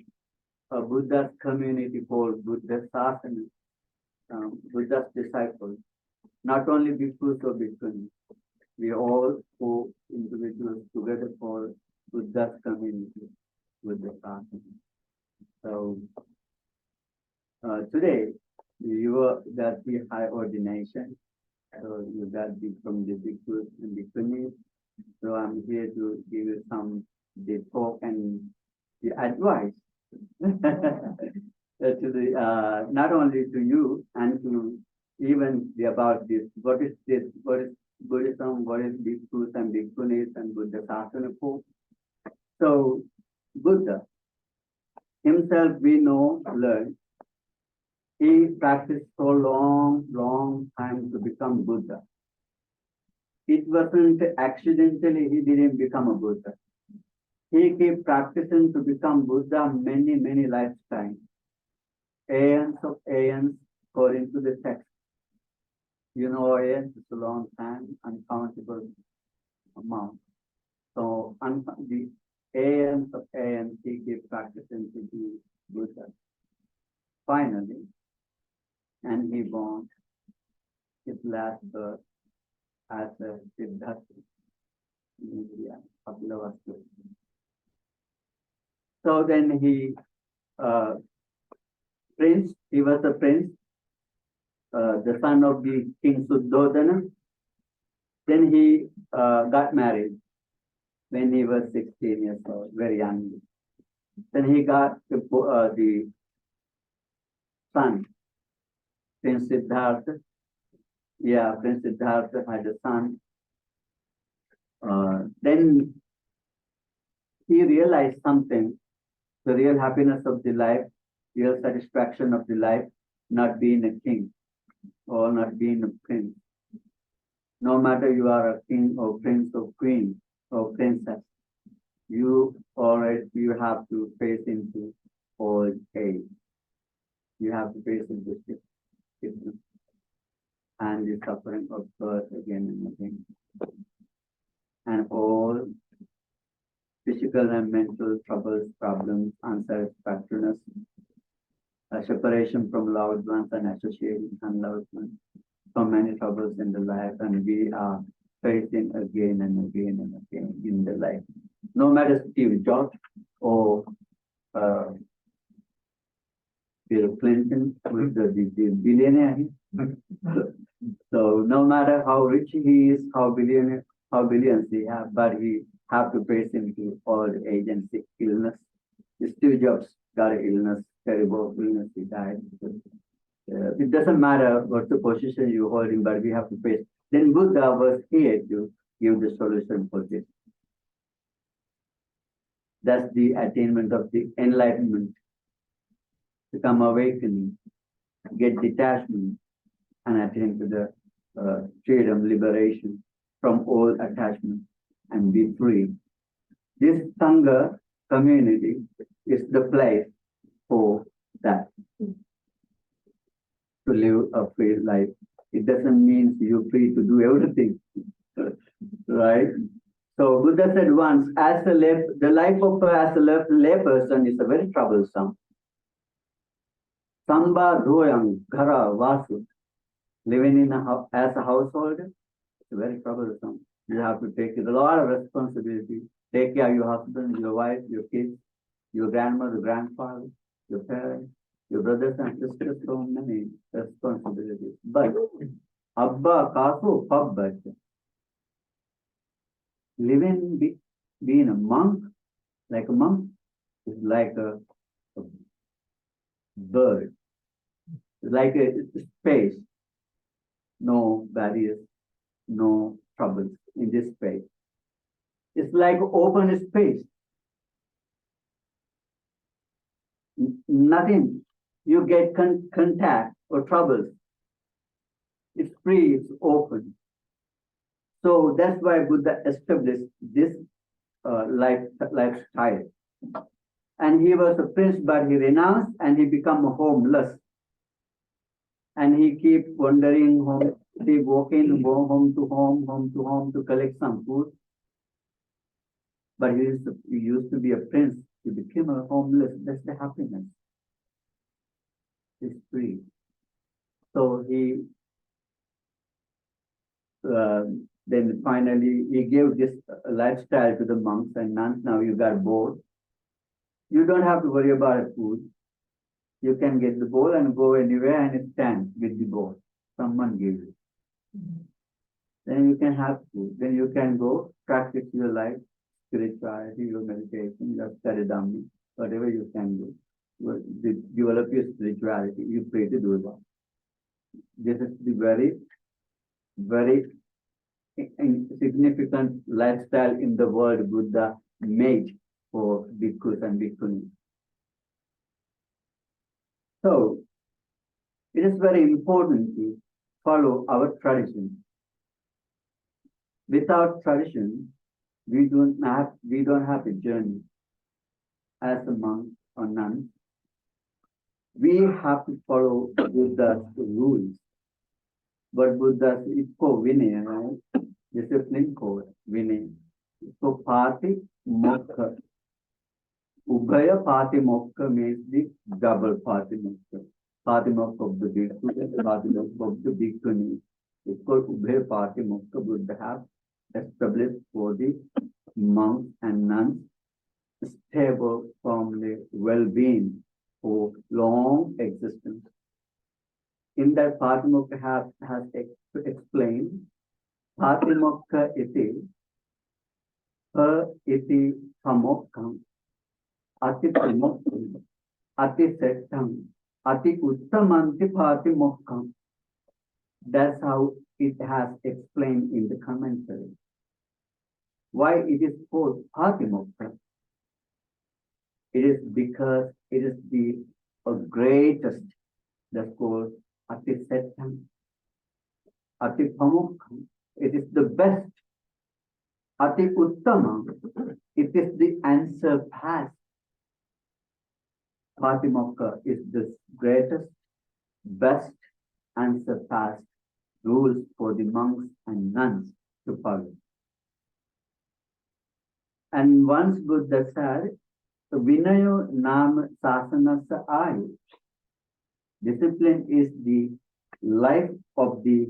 Buddha's community called Buddha Sasana, Buddha's disciples. Not only Bhikkhus or Bhikkhunis, we all 4 individuals together for Buddha's community, Buddha Sasana. So today you got the high ordination. So you got from the Bhikkhus and Bhikkhunis. So I'm here to give you some the talk and the advice to the not only to you and to even about this. What is this? What is Buddhism? What is Bhikkhus and Bhikkhunis and Buddha Sasana for? So Buddha himself we know, learned, he practiced so long time to become Buddha. It wasn't accidentally he didn't become a Buddha. He kept practicing to become Buddha many lifetimes. Aeons of aeons according to the text. You know, aeons is a long time, uncountable amount. So the aeons of aeons he kept practicing to be Buddha. Finally, and he born his last birth as a Siddhartha in India, Kapilavastu. So then he was a prince, the son of the king Suddhodana. Then he got married when he was 16 years old, very young. Then he got the son, Prince Siddhartha. Yeah, Prince Siddhartha had a son. Then he realized something, the real happiness of the life, real satisfaction of the life, not being a king or not being a prince. No matter you are a king or prince or queen or princess, you have to face into old age. You have to face into sickness and the suffering of birth again and again. And all physical and mental troubles, problems, unsatisfactoriness, separation from loved ones and associating unloved ones, so many troubles in the life, and we are facing again and again and again in the life. No matter Steve Jobs or Bill Clinton, who is the billionaire. So no matter how rich he is, how billions he have, but he have to face into old age and sick illness. Steve Jobs got an illness, terrible illness, he died. It doesn't matter what the position you're holding, but we have to face. Then Buddha was here to give the solution for this. That's the attainment of the enlightenment, become awakening, get detachment, and attain to the freedom, liberation from all attachment and be free. This sangha community is the place for that, to live a free life. It doesn't mean you're free to do everything, right? So Buddha said once, the life of as a lay person is a very troublesome. Samba doyang gara vasu, living in as a householder, it's very troublesome. You have to take a lot of responsibility. Take care of your husband, your wife, your kids, your grandmother, grandfather, your parents, your brothers and sisters, so many responsibilities. But Abba Kasu Pabbat, being a monk, like a monk, is like a bird. It's like a space, no barriers, no troubles in this space. It's like open space. Nothing. You get contact or troubles. It's free, it's open. So that's why Buddha established this lifestyle. And he was a prince, but he renounced and he became homeless. And he keep wandering home, keep walking, go home to home to collect some food. But he used to be a prince. He became a homeless. That's the happiness. He's free. So he then finally he gave this lifestyle to the monks and nuns. Now you got bored. You don't have to worry about food. You can get the bowl and go anywhere and stand with the bowl. Someone gives it. Then you can have food. Then you can go practice your life, spirituality, your meditation, your study Dhamma, whatever you can do. Develop your spirituality. You pray to do that. This is the very significant lifestyle in the world Buddha made for Bhikkhus and Bhikkhunis. So it is very important to follow our tradition. Without tradition, we don't have a journey as a monk or nun. We have to follow Buddha's rules. But Buddha's is called Vinaya, right? Discipline code, Vinaya. So Pati Mokha. Ubhaya Pati Mokha means the double Pati Mokha. Pati Mokha of the Bhikkhu and Pati Mokha of the Bhikkhuni. It's called Ubhaya Pati Mokha. Buddha have established for the monks and nuns stable, firmly, well-being for long existence. In that Patimokkha has explained, Patimokkha iti iti pamokkam ati pamokkam ati settam ati uttamanti patimokkam. That's how it has explained in the commentary. Why it is called Patimokkha? It is because it is the greatest, that's called Ati Settam, Ati Pamukkam. It is the best. Ati Uttamam, it is the unsurpassed. Patimokkha is the greatest, best, unsurpassed rules for the monks and nuns to follow. And once Buddha said, Vinayo Nam Sasanasa Ayu. Discipline is the life of the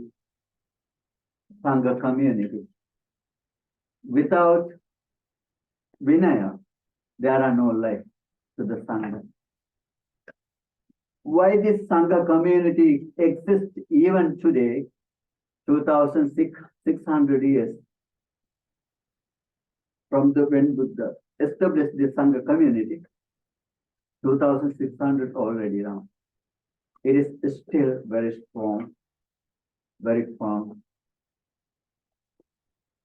Sangha community. Without Vinaya, there are no life to the Sangha. Why this Sangha community exists even today, 2,600 years from when Buddha established the Sangha community, 2,600 already now. It is still very strong, very firm.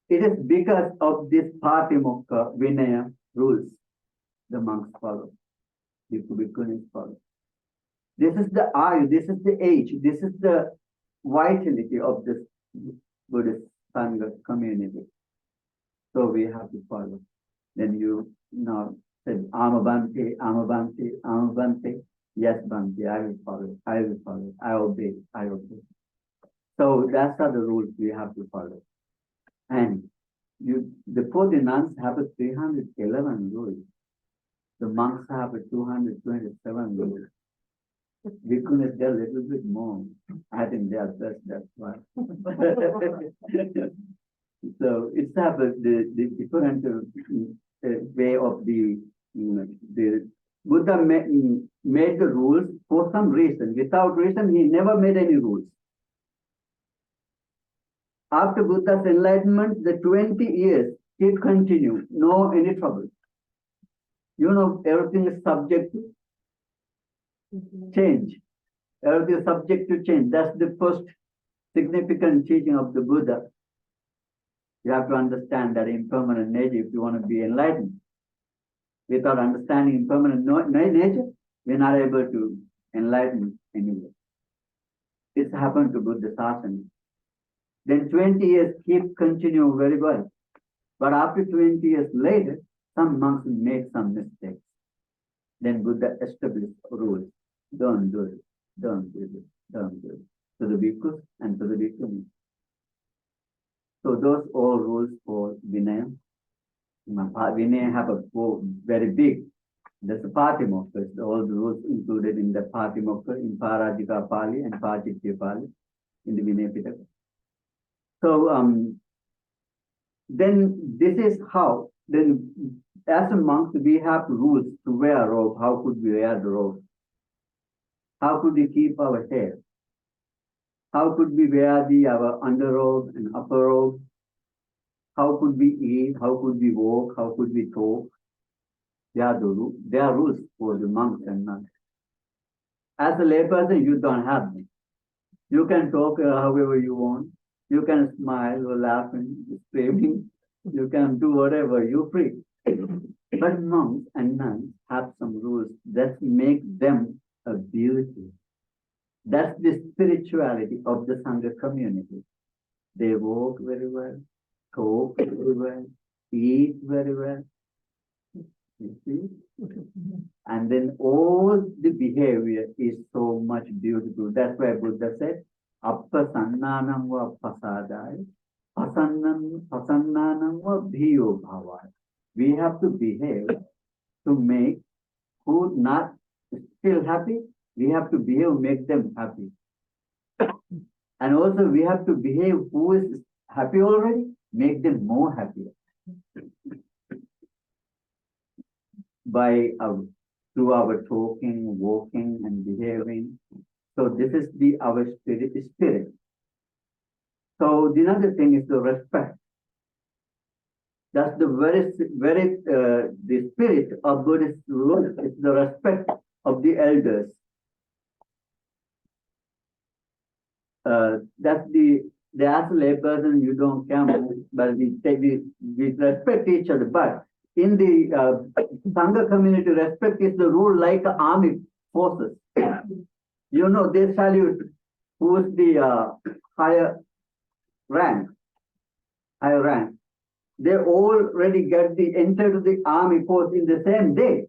It is because of this Patimokkha Vinaya rules the monks follow, the Bhikkhunis follow. This is the ayu, this is the age, this is the vitality of this Buddhist Sangha community. So we have to follow. Then you now said, Amabante, Amabante, Amabante. Yes, Bante, I will follow, I will follow, I obey, I obey. So that's are the rules we have to follow. And for the nuns have a 311 rules. The monks have a 227 rules. Bhikkhunis get a little bit more. I think they are best, that's why. So it's have the different way of the Buddha made the rules for some reason. Without reason, he never made any rules. After Buddha's enlightenment, the 20 years it continued, no any trouble. You know, everything is subject to change. Everything is subject to change. That's the first significant teaching of the Buddha. You have to understand that impermanent nature if you want to be enlightened. Without understanding impermanent nature, we're not able to enlighten anyway. It's happened to Buddha Sasana. Then 20 years keep continue very well. But after 20 years later, some monks make some mistakes. Then Buddha established rules. Don't do it. Don't do it. Don't do it. To the Bhikkhus and to the Bhikkhunis. So those all rules for Vinaya. Vinaya have a very big. There's a Patimokkha. All the rules included in the Patimokkha in Parajika Pali and Pachitya Pali in the Vinaya Pitaka. So then this is how, then as a monk we have rules to wear a robe. How could we wear the robe? How could we keep our hair? How could we wear our underrobe and upper robe? How could we eat? How could we walk? How could we talk? There are rules for the monks and nuns. As a layperson, you don't have them. You can talk however you want. You can smile or laughing, screaming. You can do whatever you're free. But monks and nuns have some rules that make them a beauty. That's the spirituality of the Sangha community. They walk very well, talk very well, eat very well. You see? And then all the behavior is so much beautiful. That's why Buddha said, Appa sannanam va pasadaya, pasannanam va bhiyo bhavaya. We have to behave to make who not still happy, we have to behave, make them happy. And also we have to behave who is happy already, make them more happy. Through our talking, walking, and behaving. So this is our spirit. So the other thing is the respect. That's the the spirit of Buddhist rule is the respect of the elders. That's as a layperson you don't come, but we respect each other. But in the Sangha community, respect is the rule like army forces. You know, they salute who is the higher rank. They already get enter to the army force in the same day.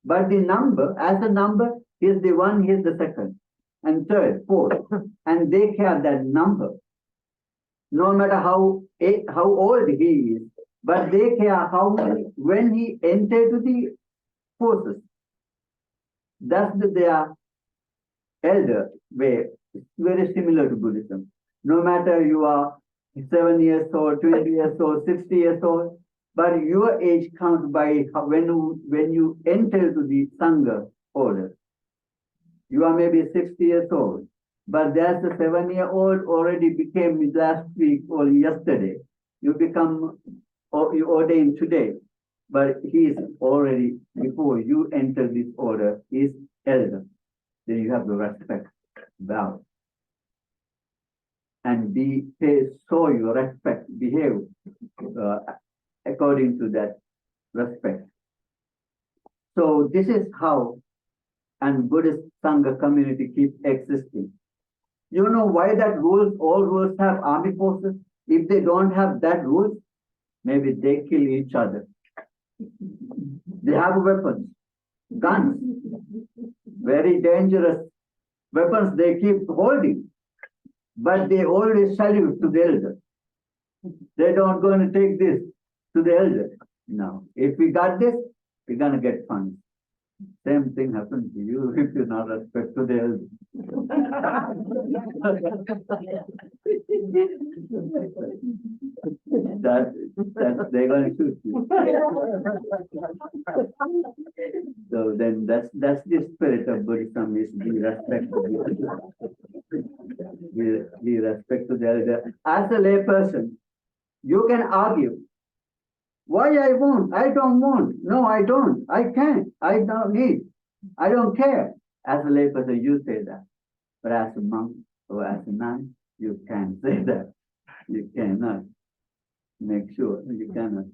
But the number, as a number, is the one, he is the second, and third, fourth. And they care that number. No matter how old he is, but they care when he entered to the forces. That's their elder way. It's very similar to Buddhism. No matter you are 7 years old, 20 years old, 60 years old, but your age counts by when you enter to the Sangha order. You are maybe 60 years old, but there's a 7-year-old already became last week or yesterday. You ordained today, but he is already, before you enter this order, is elder. Then you have to respect, bow, and show your respect, behave according to that respect. So this is how, and Buddhist Sangha community keep existing. You know why all rules have army forces? If they don't have that rules, maybe they kill each other. They have weapons, guns, very dangerous weapons they keep holding. But they always salute to the elder. They don't going to take this to the elder. No, if we got this, we're going to get funds. Same thing happens to you if you not respect to the elder. that they're going to shoot you. So then that's the spirit of Buddhism, is we respect we respect to the elder. As a lay person, you can argue. Why I won't? I don't want. No, I don't. I can't. I don't need. I don't care. As a layperson, you say that. But as a monk or as a nun, you can't say that. You cannot. Make sure you cannot.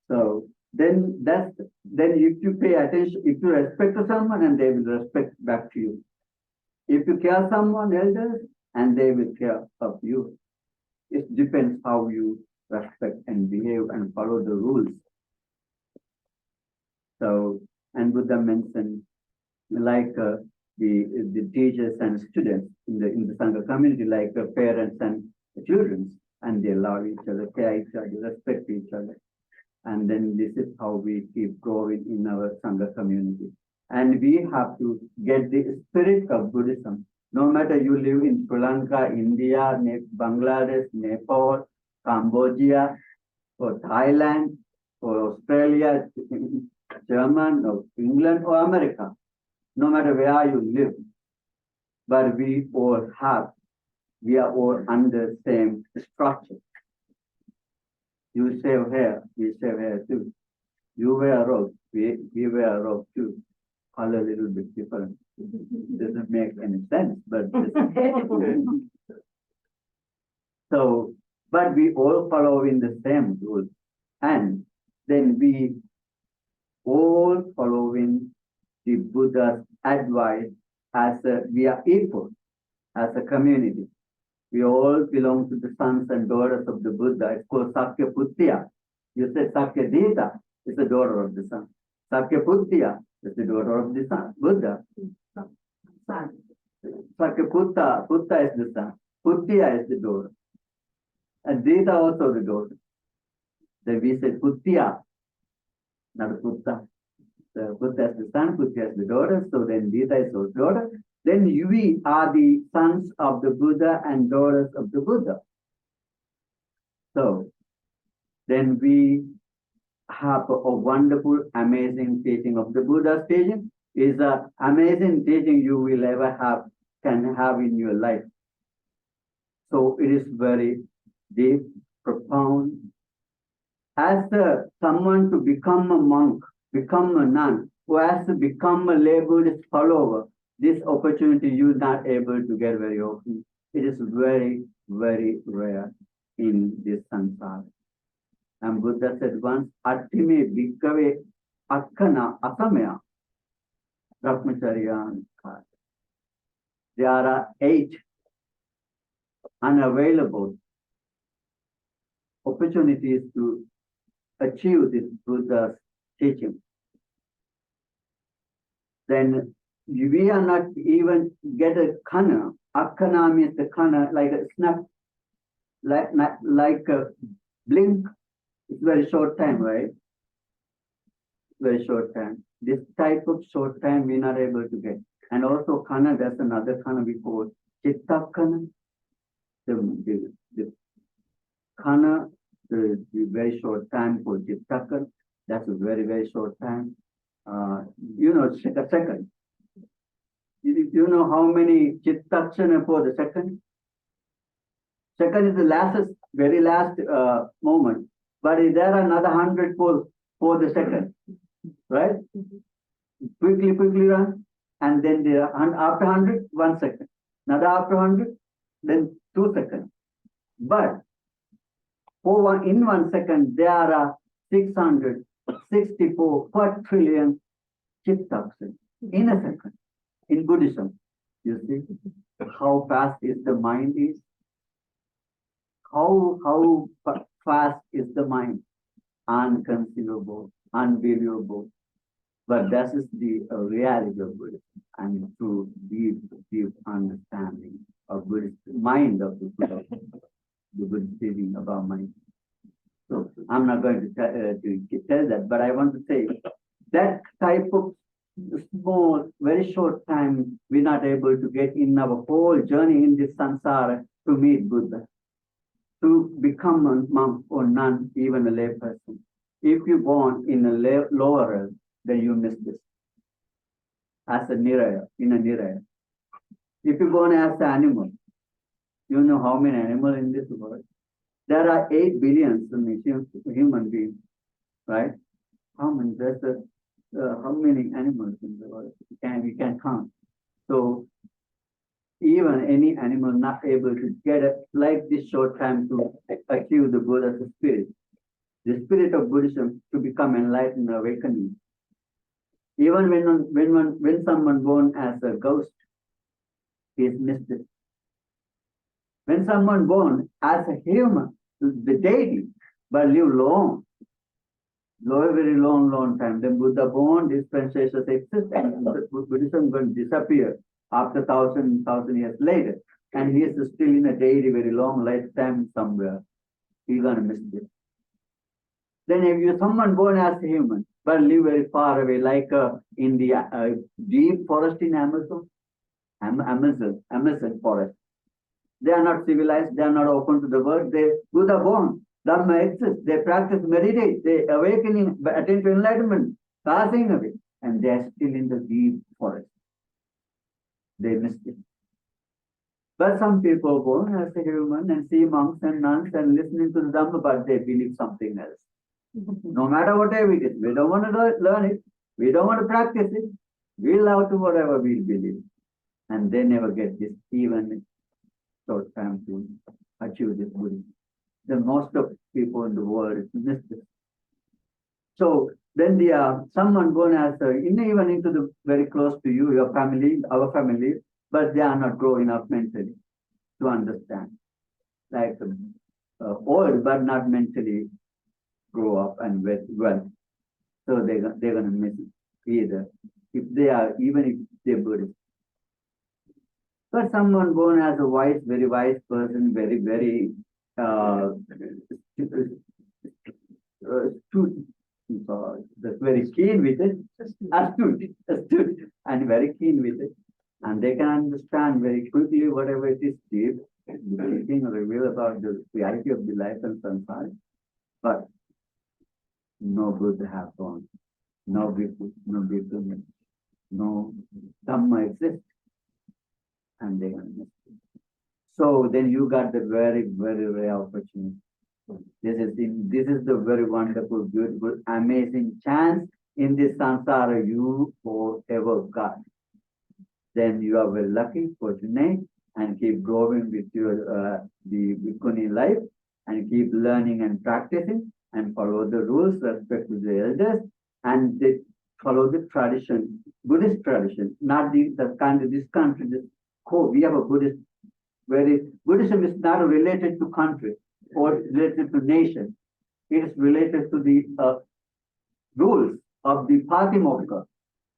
So then if you pay attention, if you respect to someone, and they will respect back to you. If you care someone elders, and they will care of you. It depends how you respect and behave and follow the rules. So, and Buddha mentioned like the teachers and students in the Sangha community, like parents and children, and they love each other, care each other, respect each other. And then this is how we keep growing in our Sangha community. And we have to get the spirit of Buddhism. No matter you live in Sri Lanka, India, Bangladesh, Nepal, Cambodia, or Thailand, or Australia, German, or England, or America, no matter where you live, but we are all under the same structure. You shave hair, we shave hair too. You wear a robe, we wear a robe too. Color a little bit different. Doesn't make any sense, but so, but we all follow in the same rules, and then we all following the Buddha's advice we are equal as a community. We all belong to the sons and daughters of the Buddha. It's called Sakya Putya. You said Sakya Dita is the daughter of the sun. Sakya Putya is the daughter of the sun. Buddha. Sakya Putta is the son. Putya is the daughter. And Dita also the daughter. Then we say Putya, not Putta. So Putta is the son, Putya is the daughter. So then Dita is also daughter. Then we are the sons of the Buddha and daughters of the Buddha. So then we have a wonderful, amazing teaching of the Buddha's teaching. Is an amazing teaching you will ever can have in your life. So it is very deep, profound. As someone to become a monk, become a nun, who has to become a lay Buddhist follower, this opportunity you are not able to get very often. It is very, very rare in this samsara. And Buddha said once, Attime Bhikkave Akkana Asamaya Brahmacharya. There are 8 unavailable opportunities to achieve this Buddha's teaching. Then we are not even get a kana. Akkana means the kana, like a snap, like a blink. It's very short time, right? Very short time. This type of short time we're not able to get. And also kana, there's another kana we call chitta kana. The kana, the very short time for chitta kana. That's a very, very short time. Second. You know how many chittakshana for the second? Second is the very last moment. But there are another 100 for the second, right? Quickly run. And then after 100, 1 second. Another after 100, then 2 seconds. But in 1 second, there are 664 quadrillion chittakshana in a second. In Buddhism, you see how fast is the mind is. How fast is the mind? Unconceivable, unbelievable. But that is the reality of Buddhism, and through deep understanding of Buddhist mind of the Buddha, the Buddhist teaching about mind. So I'm not going to tell that, but I want to say that type of small, very short time we're not able to get in our whole journey in this samsara to meet Buddha, to become a monk or nun, even a lay person. If you're born in a lower realm, then you miss this. As a niraya, in a niraya. If you're born as an animal, you know how many animals in this world? There are 8 billion human beings, right? How many? How many animals in the world? We can count. So even any animal not able to get like this short time to achieve the Buddha's spirit, the spirit of Buddhism to become enlightened, awakening. Even when someone born as a ghost, he is missed it. When someone born as a human, the deity, but live long, very long time. Then Buddha born, dispensations exist, and Buddhism going to disappear after 1,000 years later. And he is still in a deity, very long lifetime somewhere. He's gonna miss this. Then if you're someone born as a human, but live very far away, like in the deep forest in Amazon forest. They are not civilized, they are not open to the world. They Buddha born, Dharma exists, they practice, meditate, they awakening, attain to enlightenment, passing away, and they are still in the deep forest. They missed it. But some people born as a human and see monks and nuns and listening to the Dhamma, but they believe something else. No matter whatever it is, we don't want to learn it, we don't want to practice it, we love to whatever we believe. And they never get this even short time to achieve this Buddhism. The most of people in the world miss this. So then someone born as even into the very close to you, your family, our family, but they are not growing up mentally to understand. Like old, but not mentally grow up and well. So they're gonna miss it either. If they are, even if they're Buddhist. But someone born as a wise, very wise person, very astute, that's very keen with it, astute, and very keen with it, and they can understand very quickly whatever it is deep, thinking or reveal about the reality of the life and samsara. But no Buddha have gone, no Bhikkhu, no Bhikkhuni, no Dhamma exists, and they are missed. So then you got the very rare opportunity. This is the very wonderful, beautiful, amazing chance in this samsara you forever got. Then you are very lucky, fortunate, and keep growing with your the Bhikkhuni life, and keep learning and practicing, and follow the rules, respect to the elders, and they follow the tradition, Buddhist tradition, not this country. We have a Buddhist. Buddhism is not related to country or related to nation. It is related to the rules of the Patimokkha.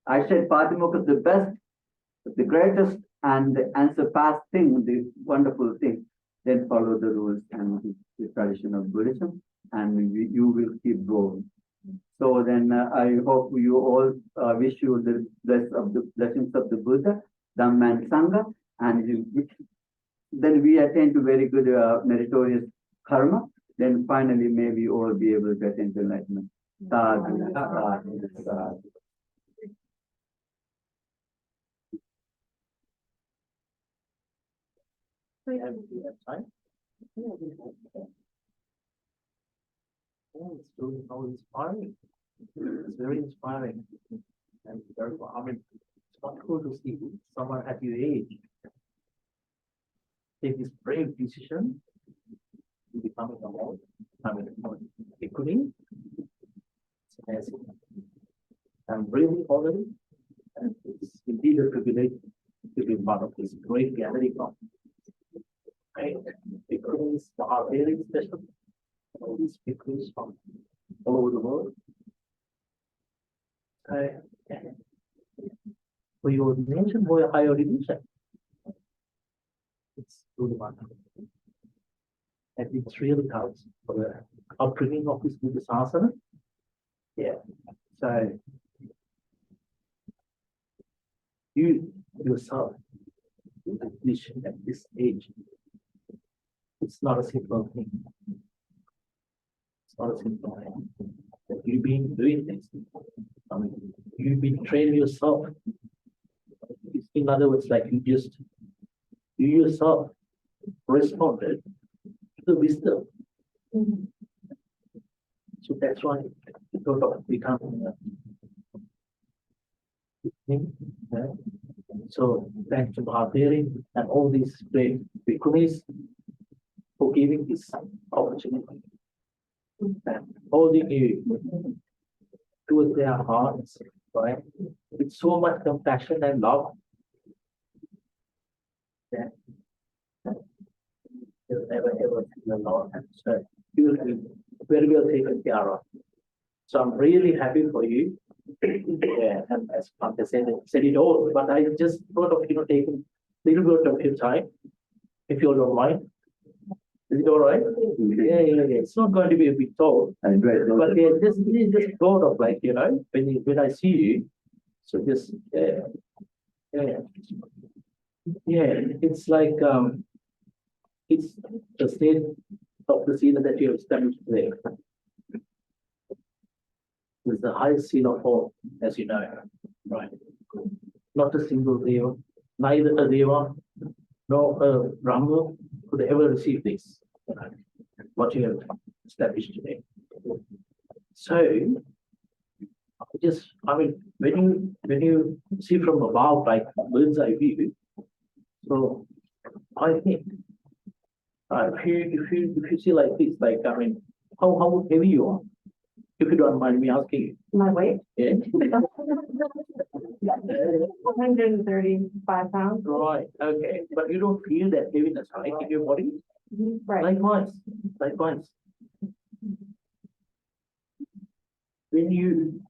I said Patimokkha is the best, the greatest, and the unsurpassed thing, the wonderful thing. Then follow the rules and the tradition of Buddhism, and you will keep going. So then I hope you all wish you the blessings of the Buddha, Dhamma and Sangha, and then we attain to very good meritorious karma. Then finally, may we all be able to attain to enlightenment. Sadhu, sadhu, sadhu. Oh, it's really so inspiring. It's very inspiring. And therefore, I mean, it's wonderful to see someone at your age take this brave decision to becoming a monk. I mean, Bhikkhuni. It's amazing. I'm really honored, and it's indeed a privilege to be part of this great gathering of Bhikkhunis are very special. All these Bhikkhunis from all over the world. For your ordination, for your higher ordination, it's really wonderful. And it really counts for the upbringing of this Buddha Sasana. Yeah. So you yourself, at this age, it's not a simple thing. It's not a simple thing. That you've been doing this. I mean, you've been training yourself. In other words, like you yourself responded to the wisdom. So that's why you sort of become so thanks to Bhaveri and all these great Bhikkhunis for giving this opportunity and holding you towards their hearts, right? With so much compassion and love that you'll never ever feel alone. And so you will be very well taken care of. So I'm really happy for you. Yeah, and as Pante said it all, but I just thought of taking a little bit of your time, if you don't mind. Is it all right? Yeah. It's not going to be a big talk, but yeah, just thought of like when I see you, so just it's like it's the state of the scene that you have established there. It's the highest seal of all, as you know, right? Not a single deva, neither a deva nor a Brahma could ever receive this, what you have established today. So, when you see from above, like bird's eye view, so I think if you see like this, how heavy you are. If you don't mind me asking you. My weight, Yeah. 135 pounds. Right, okay. But you don't feel that heaviness, right, in your body? Right. Likewise. When you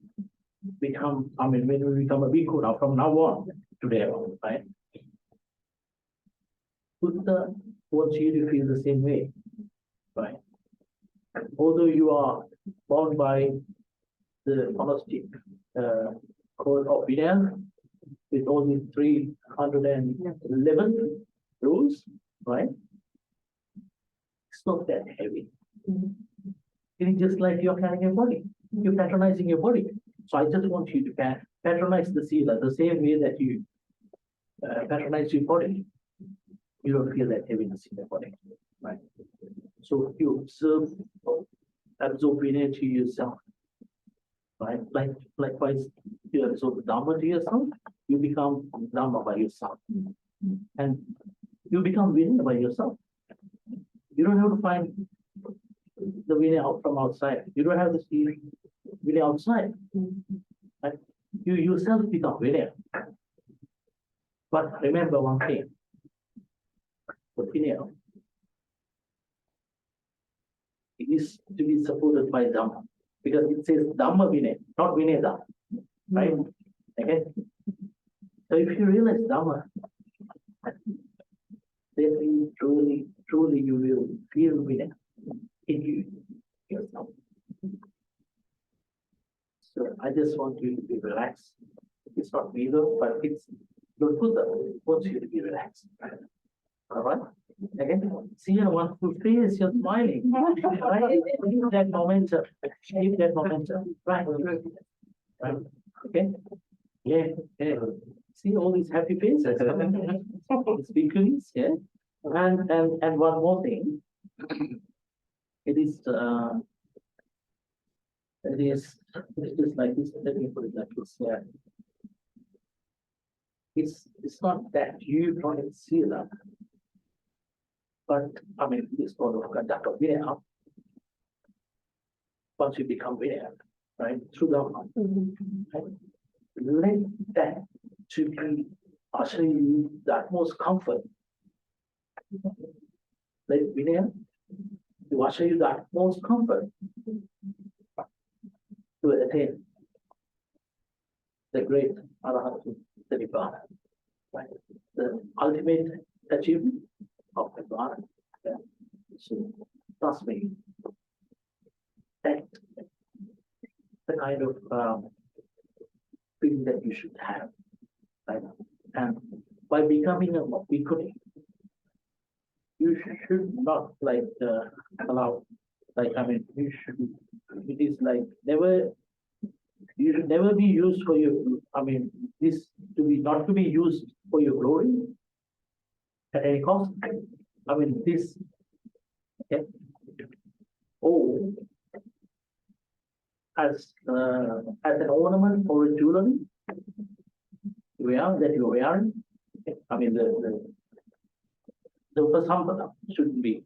become, when you become a bhikkhu now, from now on, today on, right? Buddha wants you to feel the same way, right? Although you are bound by the monastic code of Vinaya, with all these 311 rules, right? It's not that heavy. It is just like you're carrying your body. You're patronizing your body. So I just want you to patronize the sila the same way that you patronize your body. You don't feel that heaviness in your body, right? So you absorb Vinaya to yourself, right? Likewise, you absorb Dharma to yourself, you become Dharma by yourself. And you become Vinaya by yourself. You don't have to find the Vinaya out from outside. You don't have to see Vinaya outside. Right? You yourself become Vinaya. But remember one thing. The Vinaya is to be supported by Dhamma. Because it says Dhamma Vinaya, not Vinaya Dhamma. Right? Okay? So if you realize Dhamma, then you truly you will feel Vinaya in you yourself. So I just want you to be relaxed. It's not me though, but it's Lord Buddha wants you to be relaxed. All right? Again, see your wonderful face, you're smiling. Right? Keep that momentum. Keep that momentum. Right. Right. Okay? Yeah. See all these happy faces. It's Bhikkhunis, yeah. And one more thing. It is like this. Let me put it like this. Yeah. It's not that you don't see that, but this sort of conduct of Vinaya. Once you become Vinaya, right, through Dharma, right, let that to be ushering you the utmost comfort. Let Vinaya to usher you the utmost comfort to attain the great Arahatu, the Nibbana, right? The ultimate achievement of Nibbana. Yeah. So, trust me, that's the kind of feeling that you should have, right? And by becoming a Bhikkhuni, you should not allow, you should, it is like you should never be used for your, this to be, not to be used for your glory at any cost. This, okay, as an ornament or a jewelry, that you're wearing, the Upasampada shouldn't be.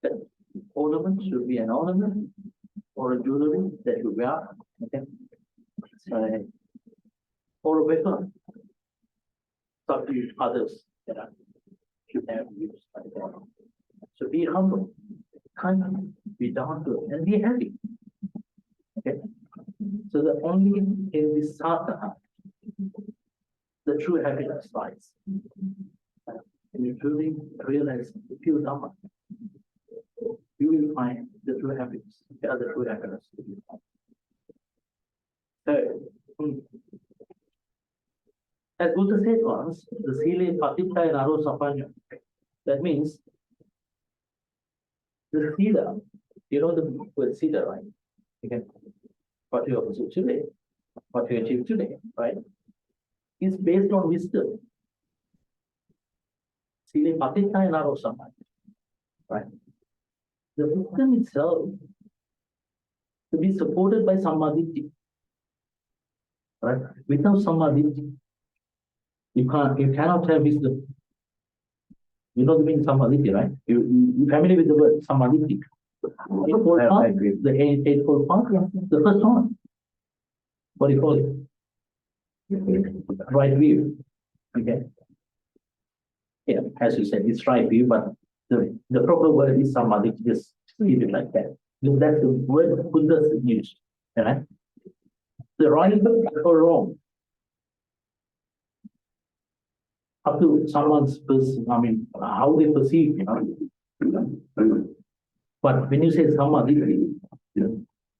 That ornament should be an ornament or a jewelry that you wear, okay? Or a weapon, to others that should have used. So be humble, kind, be down to it, and be happy. Okay? So the only in this sadhana, the true happiness lies. And you truly realize the pure Dhamma, you will find the true happiness, the other true happiness. So, as Buddha said once, the sile patitta and aro sapanya. That means the sila, you know the word sila, right? Okay. What you observe today, what you achieve today, right, is based on wisdom. Sile patitta and aro sapanya. Right? The wisdom itself to be supported by samadhi. Right? Without samadhi, you cannot have wisdom. You know the meaning samadhi, right? You familiar with the word samadhi? Eightfold path, the eightfold path, the first one. What do you call it? Right view. Okay. Yeah, as you said, it's right view, but the proper word is samadhi. Just leave it like that. Because that's the word Buddha used. Right? The right or wrong. Up to someone's person, I mean, how they perceive, But when you say samadhi,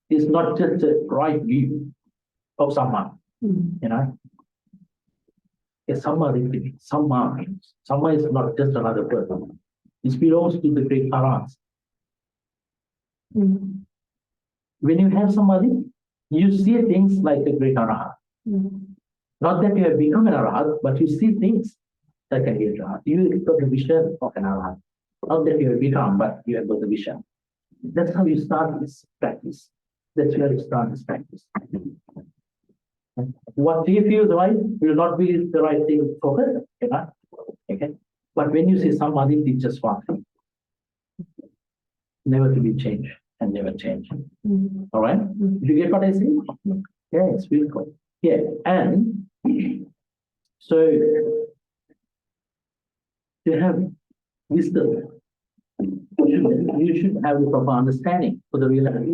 it's not just a right view of someone, A samadhi, Sama is not just another person. It belongs to the great arahants. When you have samadhi, you see things like a great arahant. Not that you have become an arahant, but you see things like a great arahant. You have got the vision of an arahant. Not that you have become, but you have got the vision. That's how you start this practice. That's where you start this practice. What we feel right will not be the right thing for her. Okay? But when you say samadhi, it's just one thing. Never to be changed and never change. All right? Do you get what I say? Yeah, it's beautiful. Yeah, and so you have wisdom. You should have the proper understanding for the reality.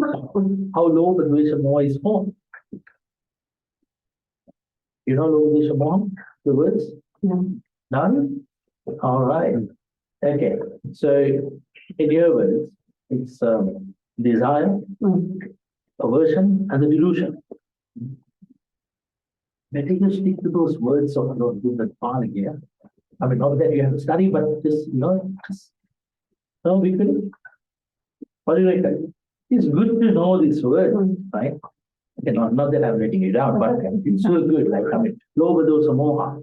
How low the Dvesha Moha is formed. You know low Dvesha Moha? The words? No? All right. Okay. So in your words, it's desire, aversion, and the delusion. Maybe you stick to those words of the Pali here. I mean, not that you have to study, but just, we could. What do you reckon? It's good to know this word, right? Okay, not that I'm letting you down, but it's so good. Like, Lobha Dosa Moha,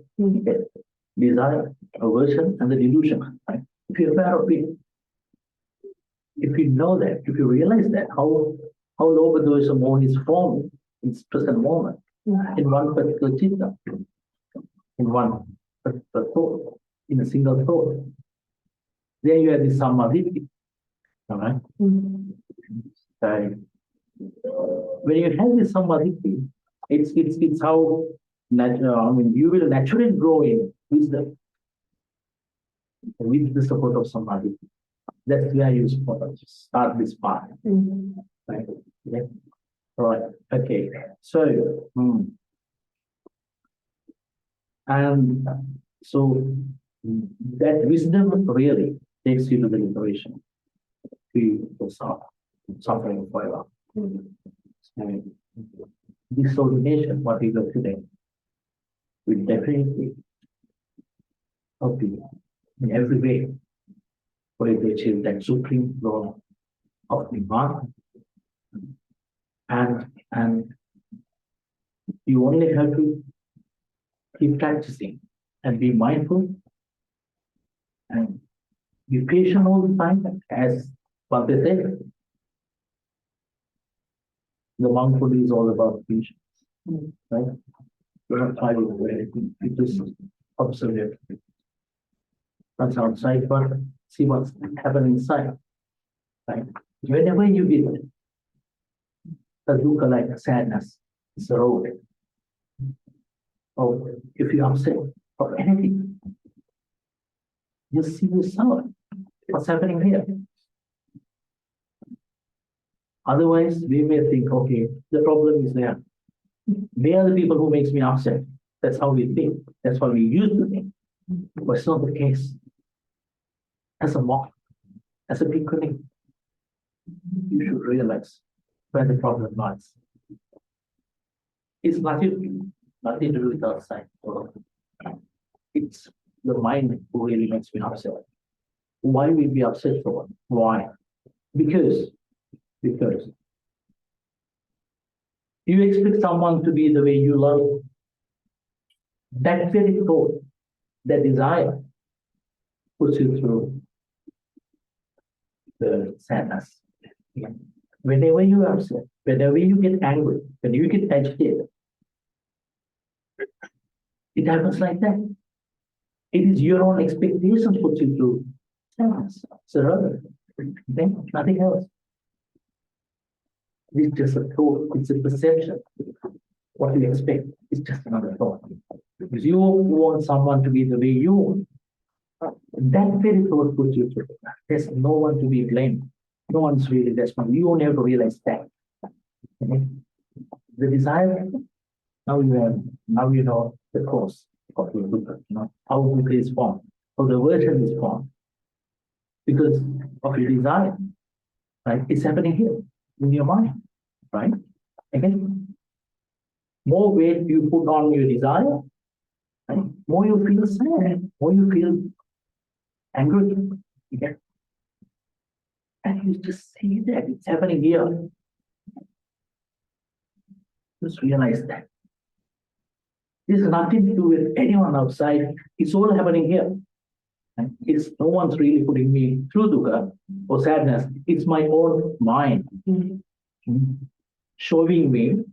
desire, aversion, and the delusion. Right? If you're aware of it, if you know that, if you realize that, how Lobha Dosa Moha is formed in this present moment, in one particular chitta, in one particular thought, in a single thought. There you have the samadhi. All right? So, when you have this samadhi, it's how you will naturally grow in wisdom with the support of samadhi. That's where you start this path. Right? Yeah. Right. Okay. So, and so that wisdom really takes you to the liberation. You will stop suffering forever. And this ordination, what we do today, will definitely help you in every way for you to achieve that supreme law of Nibbana. And you only have to keep practicing and be mindful and be patient all the time, as what they say. The mindfulness is all about patience, right? You don't try to do anything, you just observe it. That's outside, but see what's happening inside, right? Whenever you get a dukkha like a sadness, it's a road. Or if you're upset or anything, just see yourself. What's happening here? Otherwise, we may think, okay, the problem is there. They are the people who makes me upset. That's how we think. That's what we used to think. But it's not the case. As a monk, as a bhikkhuni, you should realize where the problem lies. It's nothing to do with outside. It's the mind who really makes me upset. Why will we be upset for? Why? Because you expect someone to be the way you love. That very thought, that desire, puts you through the sadness. Whenever you are upset, whenever you get angry, when you get agitated, it happens like that. It is your own expectations put you through sadness. So nothing else. It's just a thought, it's a perception. What you expect is just another thought. Because you want someone to be the way you want. That very thought puts you through. There's no one to be blamed. No one's really responsible. You won't ever realize that. Okay? The desire, now you know the cause of your dukkha, how dukkha is formed, how the aversion is formed. Because of your desire, right? It's happening here in your mind, right? Again, more weight you put on your desire, right? More you feel sad, more you feel angry. Okay? And you just see that it's happening here. Just realize that. This has nothing to do with anyone outside. It's all happening here. And it's no one's really putting me through dukkha or sadness. It's my own mind showing me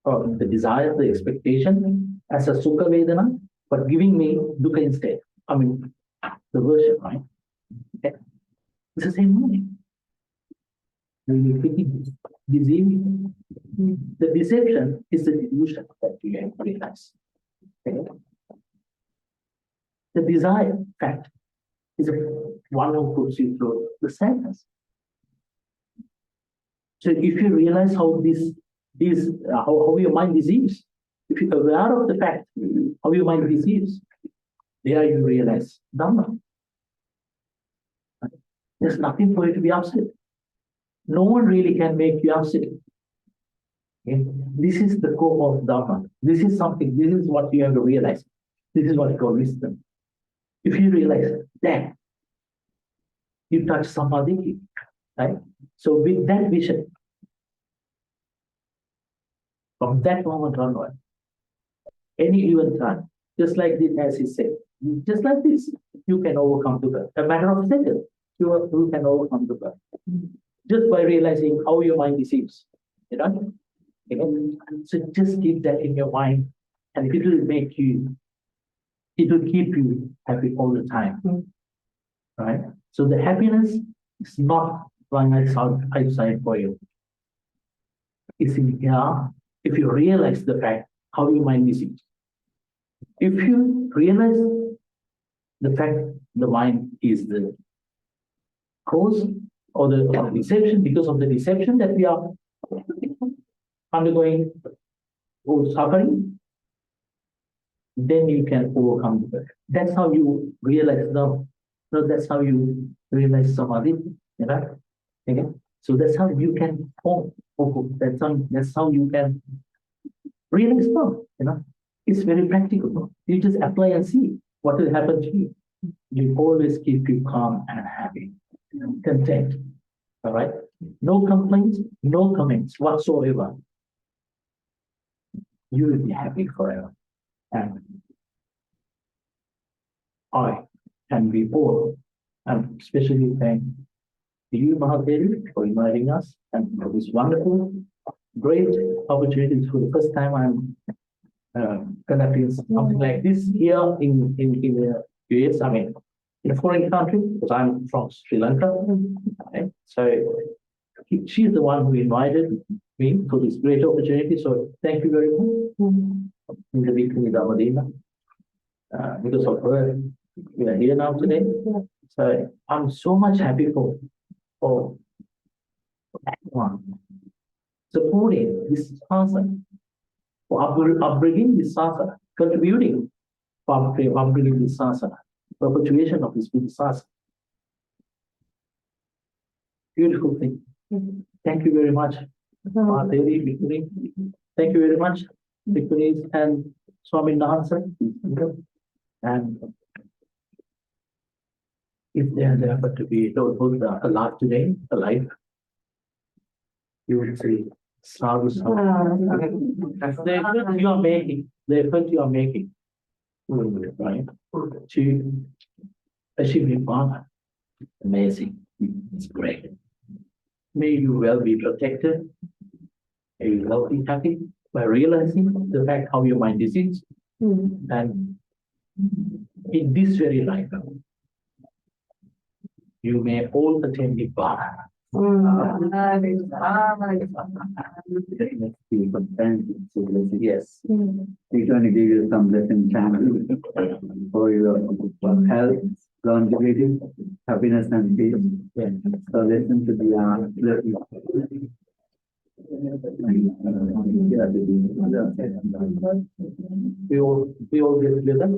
the desire, the expectation as a sukha vedana, but giving me dukkha instead. I mean, the version, right? Okay. It's the same mind. Deceiving. The deception is the delusion that you have realized. Okay. The desire, fact, is one who puts you through the sadness. So if you realize how this is, how your mind deceives, if you're aware of the fact, how your mind deceives, there you realize Dharma. There's nothing for you to be upset. No one really can make you upset. Okay? This is the core of Dharma. This is something, this is what you have to realize. This is what you call wisdom. If you realize that, you touch samadhi, right? So with that vision, from that moment onward, any given time, just like this, as he said, just like this, you can overcome dukkha. A matter of seconds, you can overcome dukkha. Just by realizing how your mind deceives. You know? So just keep that in your mind, and it will make you, it will keep you happy all the time. Right? So the happiness is not lying outside for you. It's in here if you realize the fact how your mind deceives. If you realize the fact the mind is the cause or the deception, because of the deception that we are undergoing or suffering, then you can overcome it. That's how you realize the. So that's how you realize samadhi, right? Okay? So that's how you can form. That's how you can realize love. It's very practical. You just apply and see what will happen to you. You always keep you calm and happy, content. All right. No complaints, no comments whatsoever. You will be happy forever. And I can be all. And especially thank you, Mahadevi, for inviting us and for this wonderful, great opportunity. For the first time I'm conducting something like this here in the US. I mean, in a foreign country, because I'm from Sri Lanka. Right? So she's the one who invited me for this great opportunity. So thank you very much. In the Bhikkhuni Upasampada. Because of her, we are here now today. So I'm so much happy for everyone supporting this sangha, for upbringing this sangha, contributing for upbringing this sangha, perpetuation of this good sangha. Beautiful thing. Thank you very much, Mahadevi, Bhikkhuni. Thank you very much, Bhikkhunis and Swami Nahansa. And if they are there to be both alive today, alive, you will see sadhu sadhu. The effort you are making, right, to achieve Nibbana, amazing. It's great. May you well be protected. May you well be happy by realizing the fact how your mind is. And in this very life, you may all attain Nibbana. Yes. We're going to give you some lesson chant for your health, longevity, happiness, and peace. So listen to the we all get together.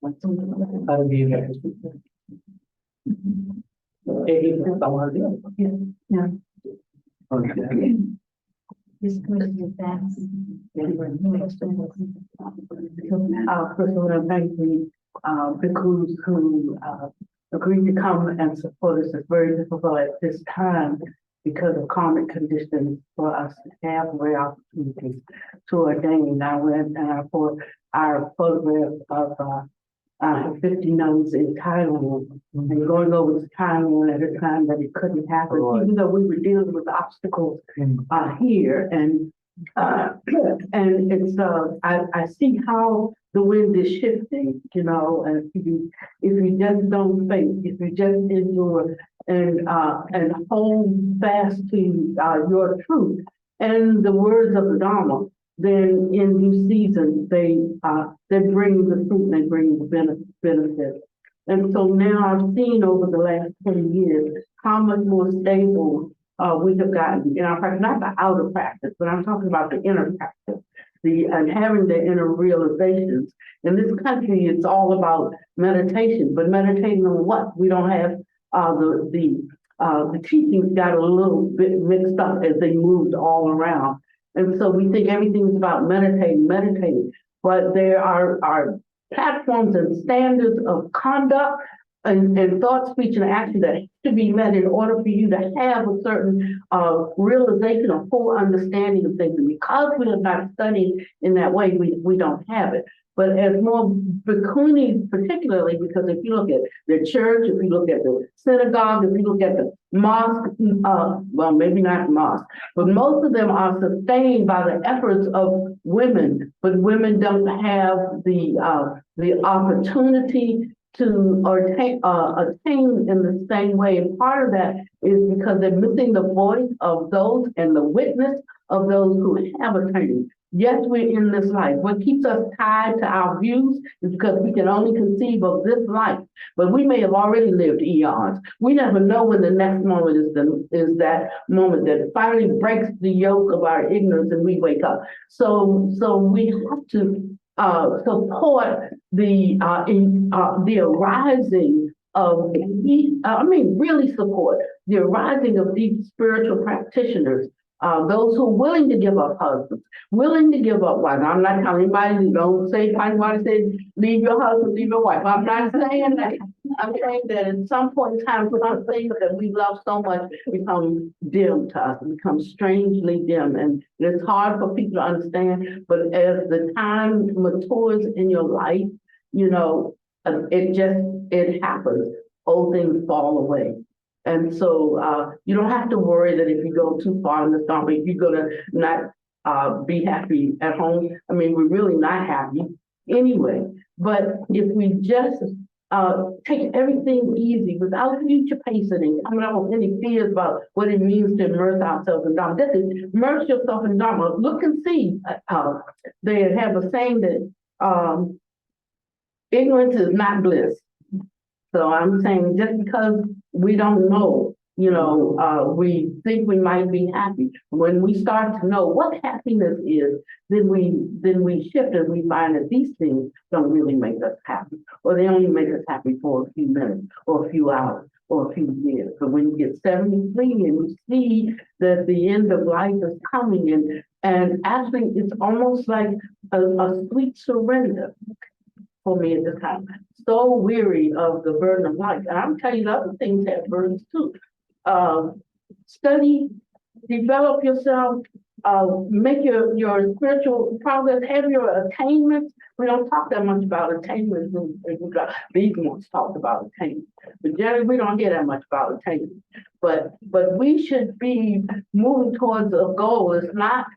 First I want to thank the Bhikkhus who agreed to come and support us. It's very difficult at this time because of karmic conditions for us to have rare opportunities to ordain. I went for our photograph of 50 nuns in Thailand and going over to Thailand at a time that it couldn't happen, even though we were dealing with obstacles here. And it's I see how the wind is shifting, you know, and if you just don't faint, if you just endure and hold fast to your truth and the words of the Dharma, then in due season they bring the fruit and they bring the benefit. And so now I've seen over the last 20 years how much more stable we have gotten in our practice, not the outer practice, but I'm talking about the inner practice, and having the inner realizations. In this country, it's all about meditation, but meditating on what? We don't have the teachings got a little bit mixed up as they moved all around. And so we think everything's about meditating, but there are platforms and standards of conduct and thought, speech, and action that have to be met in order for you to have a certain realization or full understanding of things. And because we are not studying in that way, we don't have it. But as more Bhikkhunis, particularly, because if you look at the church, if you look at the synagogue, if you look at the mosque, well, maybe not mosque, but most of them are sustained by the efforts of women. But women don't have the opportunity to attain in the same way. And part of that is because they're missing the voice of those and the witness of those who have attained. Yes, we're in this life. What keeps us tied to our views is because we can only conceive of this life, but we may have already lived eons. We never know when the next moment is that moment that finally breaks the yoke of our ignorance and we wake up. So we have to support the arising of really support the arising of these spiritual practitioners. Those who are willing to give up husbands, willing to give up wives. I'm not telling anybody, don't say, anybody said, leave your husband, leave your wife. I'm not saying that. I'm saying that at some point in time, some things that we love so much become dim to us, become strangely dim. And it's hard for people to understand, but as the time matures in your life, you know, it happens. Old things fall away. And so you don't have to worry that if you go too far in the Dharma, you're gonna not be happy at home. I mean, we're really not happy anyway. But if we just take everything easy without future pacing and coming up with any fears about what it means to immerse ourselves in Dharma. This is immerse yourself in Dharma. Look and see. They have a saying that ignorance is not bliss. So I'm saying just because we don't know, you know, we think we might be happy. When we start to know what happiness is, then we shift and we find that these things don't really make us happy, or they only make us happy for a few minutes or a few hours or a few years. But when you get 73 and you see that the end of life is coming and actually it's almost like a sweet surrender for me at the time. So weary of the burden of life. And I'm telling you, other things have burdens too. Study, develop yourself, make your spiritual progress, have your attainments. We don't talk that much about attainments. These ones talk about attainments. But generally, we don't hear that much about attainments. But we should be moving towards a goal. It's not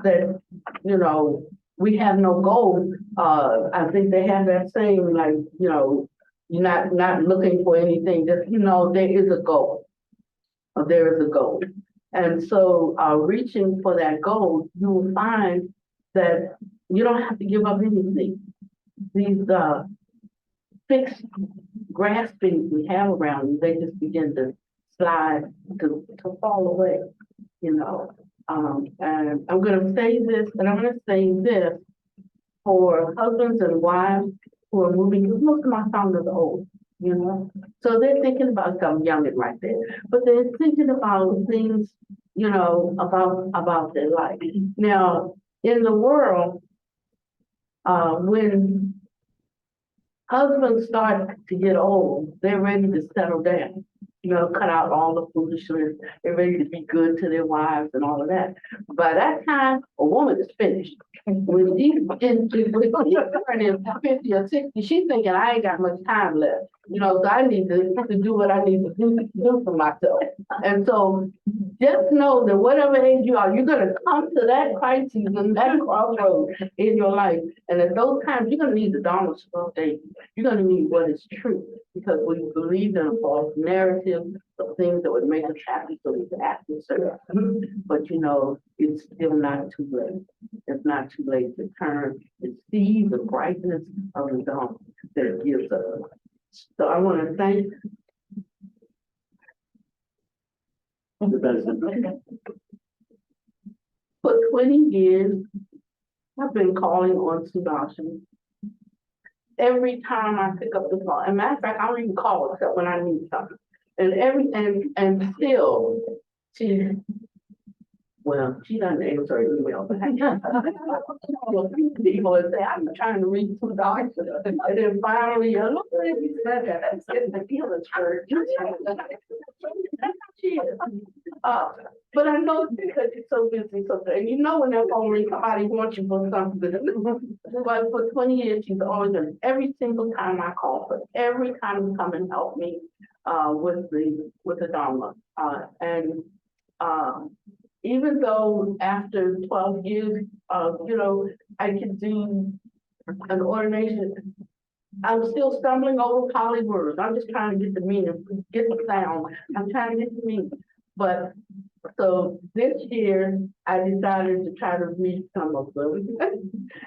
that, you know, we have no goal. I think they have that saying, like, you know, you're not looking for anything, just, you know, there is a goal. There is a goal. And so reaching for that goal, you will find that you don't have to give up anything. These fixed graspings we have around you, they just begin to slide, to fall away, you know. And I'm gonna say this, and I'm gonna say this for husbands and wives who are moving, because most of my founders are old, you know. So they're thinking about some youngin' right there, but they're thinking about things, you know, about their life. Now, in the world, when husbands start to get old, they're ready to settle down, you know, cut out all the foolishness. They're ready to be good to their wives and all of that. By that time, a woman is finished. When she's turning 50 or 60, she's thinking, I ain't got much time left. You know, so I need to do what I need to do for myself. And so just know that whatever age you are, you're going to come to that crisis and that crossroad in your life. And at those times, you're going to need the Dharma Hall. You're going to need what is true, because we believe in a false narrative of things that would make us happy, so we can act and serve. But you know, it's still not too late. It's not too late to turn and see the brightness of the dawn that it gives us. So I want to thank for 20 years. I've been calling on Sudarshan. Every time I pick up the phone, and matter of fact, I don't even call except when I need something. And still, she doesn't answer her email. People would say, I'm trying to reach Sudarshan. And then finally, look at you said that. That's getting the feelings hurt. That's how she is. But I know it's because you're so busy, and you know when that phone rings, somebody wants you for something. But for 20 years, she's always done every single time I call her, every time you come and help me with the Dharma. Even though after 12 years, you know, I could do an ordination, I'm still stumbling over Pali words. I'm just trying to get the meaning, get the sound. I'm trying to get the meaning. But so this year, I decided to try to read some of them.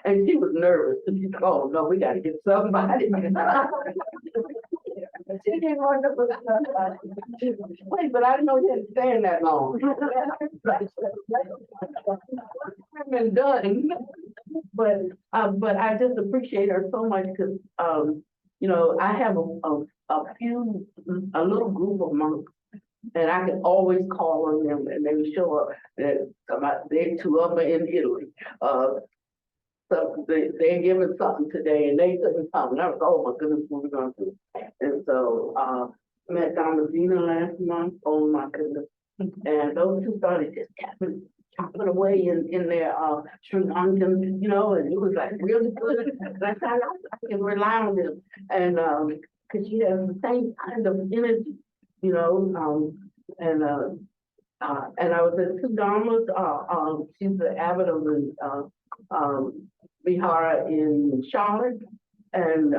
And she was nervous. So she said, oh, no, we got to get somebody. She didn't want to wait, but I didn't know you had to stand that long. I've been done. But I just appreciate her so much because, you know, I have a little group of monks, and I can always call on them, and they will show up. And they two of them are in Italy. So they're giving something today, and they couldn't come. And I was, oh my goodness, what are we going to do? And so I met Dharmazina last month. Oh my goodness. And those two started just chopping away in their Sri Lankan, you know, and it was like really good. And I thought I can rely on them. And because she has the same kind of energy, you know, and I was at two Dharmas. She's the abbot of the Vihara in Charlotte, and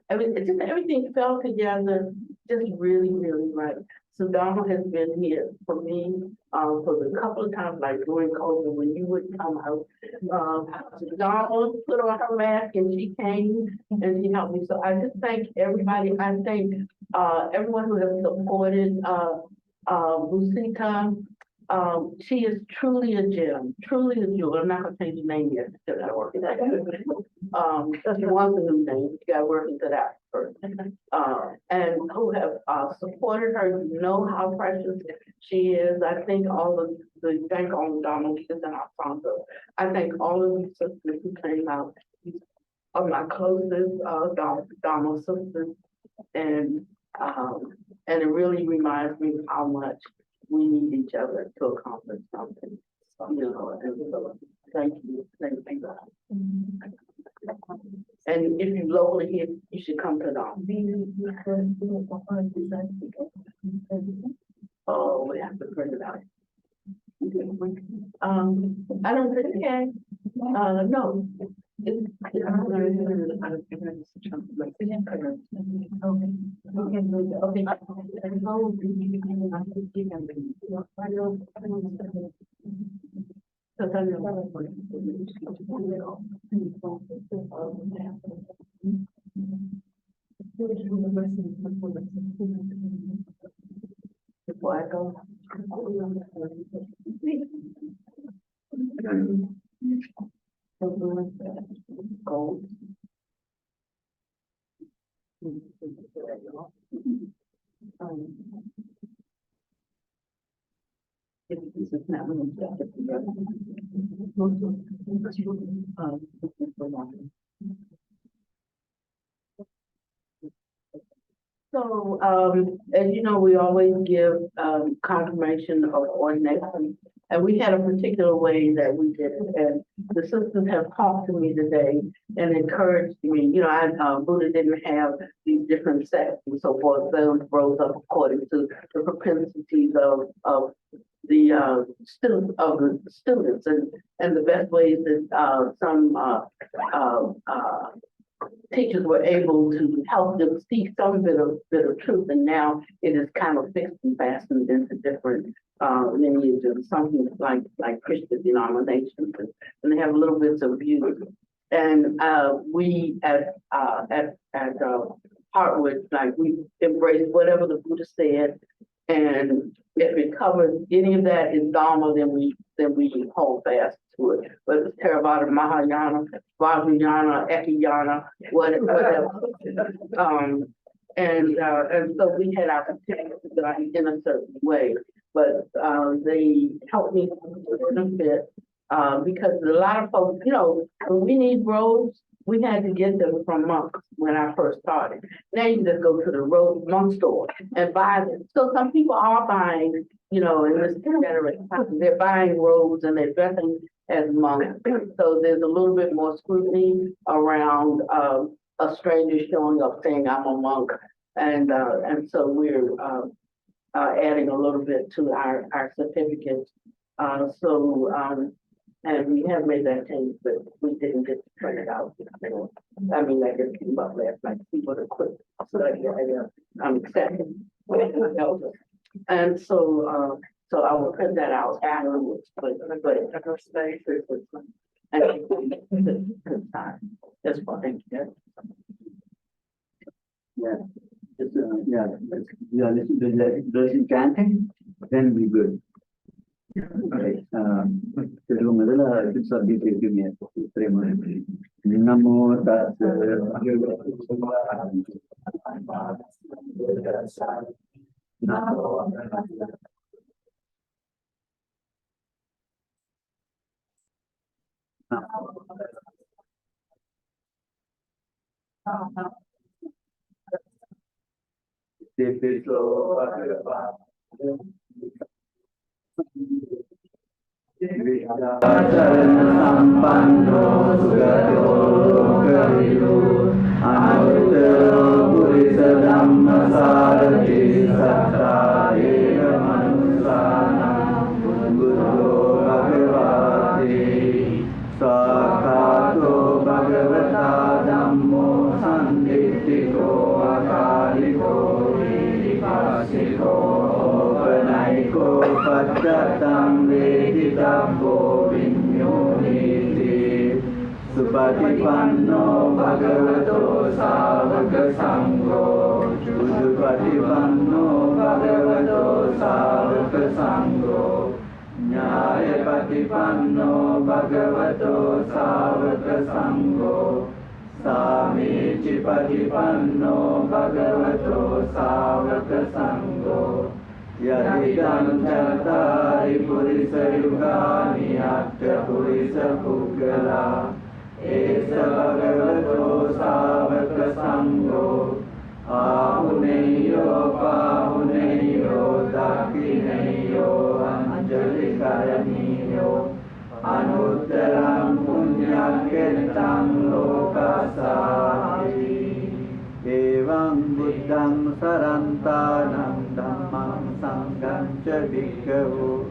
everything fell together just really, really right. So Dharma has been here for me for the couple of times, like during COVID, when you would come out. Dharma put on her mask and she came and she helped me. So I just thank everybody. I thank everyone who has supported Bhusita. She is truly a gem, truly a jewel. I'm not going to change the name yet. She wants a new name. She got to work into that first. And who have supported her, you know how precious she is. I thank all of the Dharma leaders and Alfonso. I thank all of you sisters who came out. These are my closest Dharma sisters. And it really reminds me of how much we need each other to accomplish something. You know, and so thank you. And if you're locally here, you should come to Dharma. Oh, we have to print it out. I don't think No. Before I go. Gold. So, as you know, we always give confirmation of ordination, and we had a particular way that we did it. And the sisters have talked to me today and encouraged me. You know, Buddha didn't have these different sects and so forth. Those rose up according to the propensities of the students, and the best ways that some teachers were able to help them see some bit of truth, and now it is kind of fixed and fastened into different lineages, something like Christian denominations, and they have little bits of views. And we at Heartwood, like, we embrace whatever the Buddha said, and if it covers any of that in Dharma, then we hold fast to it. Whether it's Theravada, Mahayana, Vajrayana, Ekayana, whatever. And so we had our particular in a certain way, but they helped me a bit because a lot of folks, you know, when we need robes, we had to get them from monks when I first started. Now you just go to the monk store and buy them. So some people are buying, you know, in this generation, they're buying robes and they're dressing as monks. So there's a little bit more scrutiny around a stranger showing up saying I'm a monk, and so we're adding a little bit to our certificates. And we have made that change, but we didn't get to print it out. I mean, I just came up last night. People are quick. So I'm second. And so I will print that out afterwards. But that's fine. Thank you. Yeah. Yeah, listen chanting, then we good. Okay. Namo Supatipanno bhagavato savaka sangho. Supatipanno bhagavato savaka sangho. Nyaya patipanno bhagavato savaka sangho. Samichi patipanno bhagavato savaka sangho. Yadidam chattari purisa yugani atta purisa puggala. Esa bhagavato savaka sangho. Ahuneyo pahuneyo dakineyo anjali karaniyo. Anuttaram punyakettam lokasati. Evam buddham sarantanam dhammam sangham ca bhikkhu.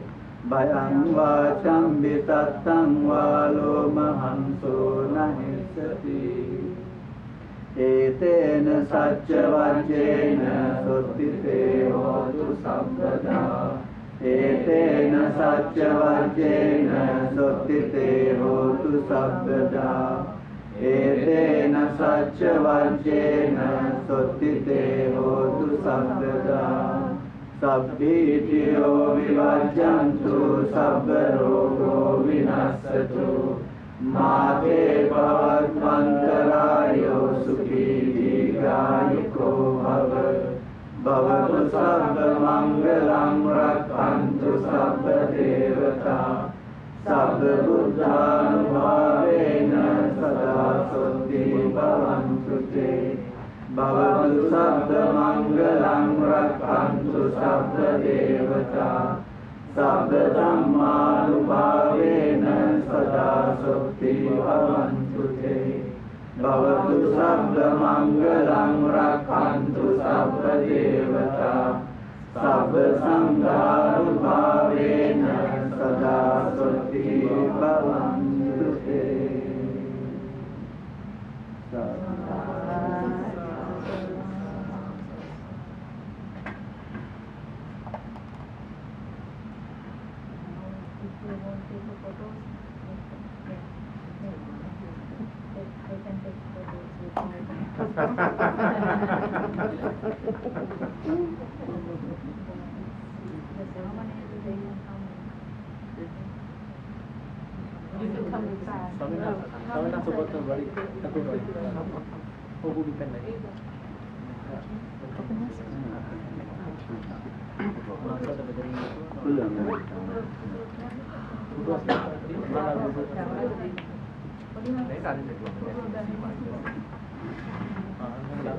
Bayang vacam vitattam valo mahanso nahisati. Etena satya vajjena sottite hotu sabbada. Etena satya vajjena sottite hotu sabbada. Etena satya vajjena sottite hotu sabbada. Sabbitiyo vivajjantu sabbarogo vinassatu. Mate bhavatmantarayo sukhi dīghāyuko bhava. Bhavatu sabba mangalam rakhantu sabba devata. Sabba buddhanubhavena sada sotti bhavantu te. Bhavatu sabba mangalam rakhantu sabba devata. Sabba dhammanubhavena sada sotti bhavantu te. Bhavatu sabba mangalam rakhantu sabba devata. Sabba sanghanubhavena sada sotti bhavantu te. Kami nak support balik. Aku balik. Oh, bu bukan lagi.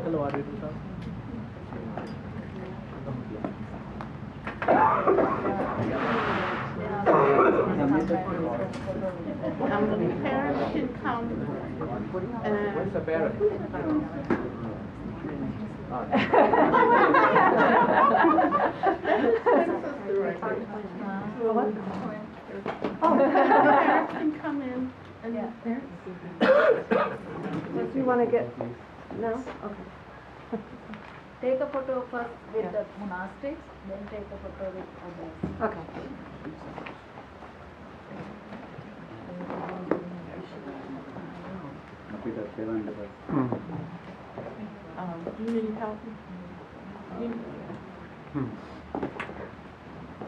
Keluar itu kan. The parents can come. Where's the parent? Parents can come in and Do you want to get, no? Okay. Take a photo first with the monastics, then take a photo with others. Okay. do you need help?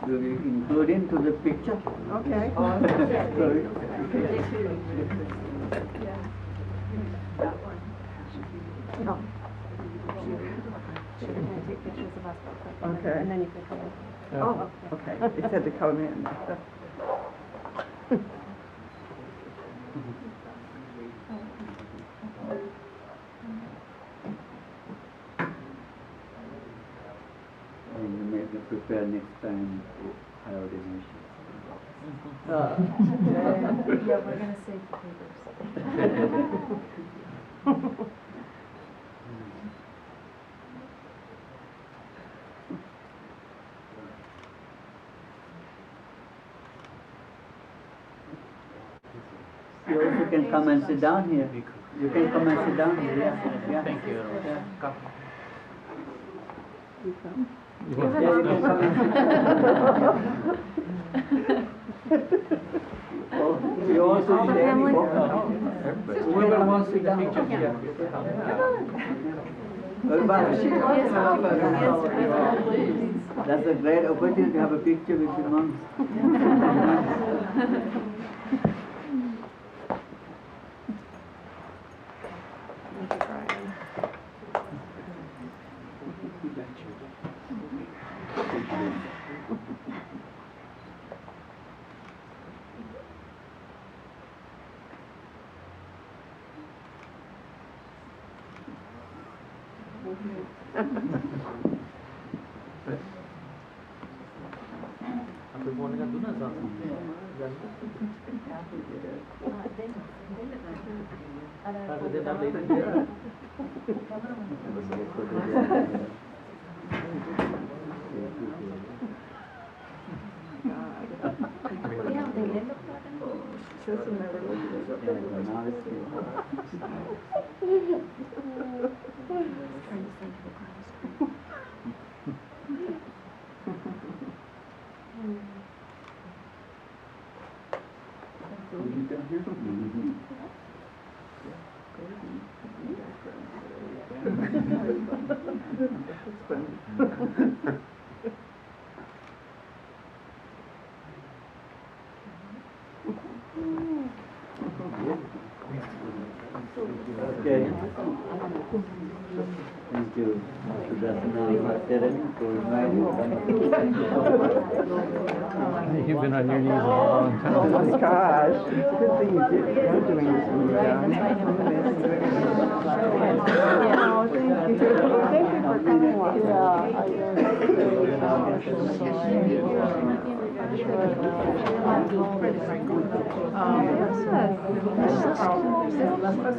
Do you include into the picture? Okay. Sorry. Oh. She's going to take pictures of us real quick. Okay. And then you can come in. Oh, okay. It said to come in. And you may prepare next time to high ordination. Yeah, we're going to save the papers. You also can come and sit down here. You can come and sit down here. Yeah. Thank you. Yeah. Come. Yeah, you can come and sit down. Oh, you also All the stay family? Whoever wants to take the picture here. That's a great opportunity to have a picture with your mom. Apa mau dengan tuna sah? Ada dia tak boleh dia. Okay. Thank you, Mr. Dasanam, for inviting You've been on your knees a long time. Oh my gosh, it's a good thing you did. I'm doing this when you're done. Oh, thank you. Thank you for coming.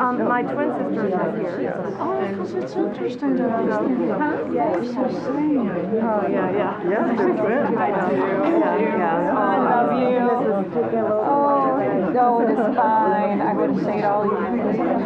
My twin sisters are here. Oh, because it's interesting that I know. You're so sweet. Oh, yeah. Yes, they're twins. I know. Yeah. I love you. Oh, no, it is fine. I would say it all year.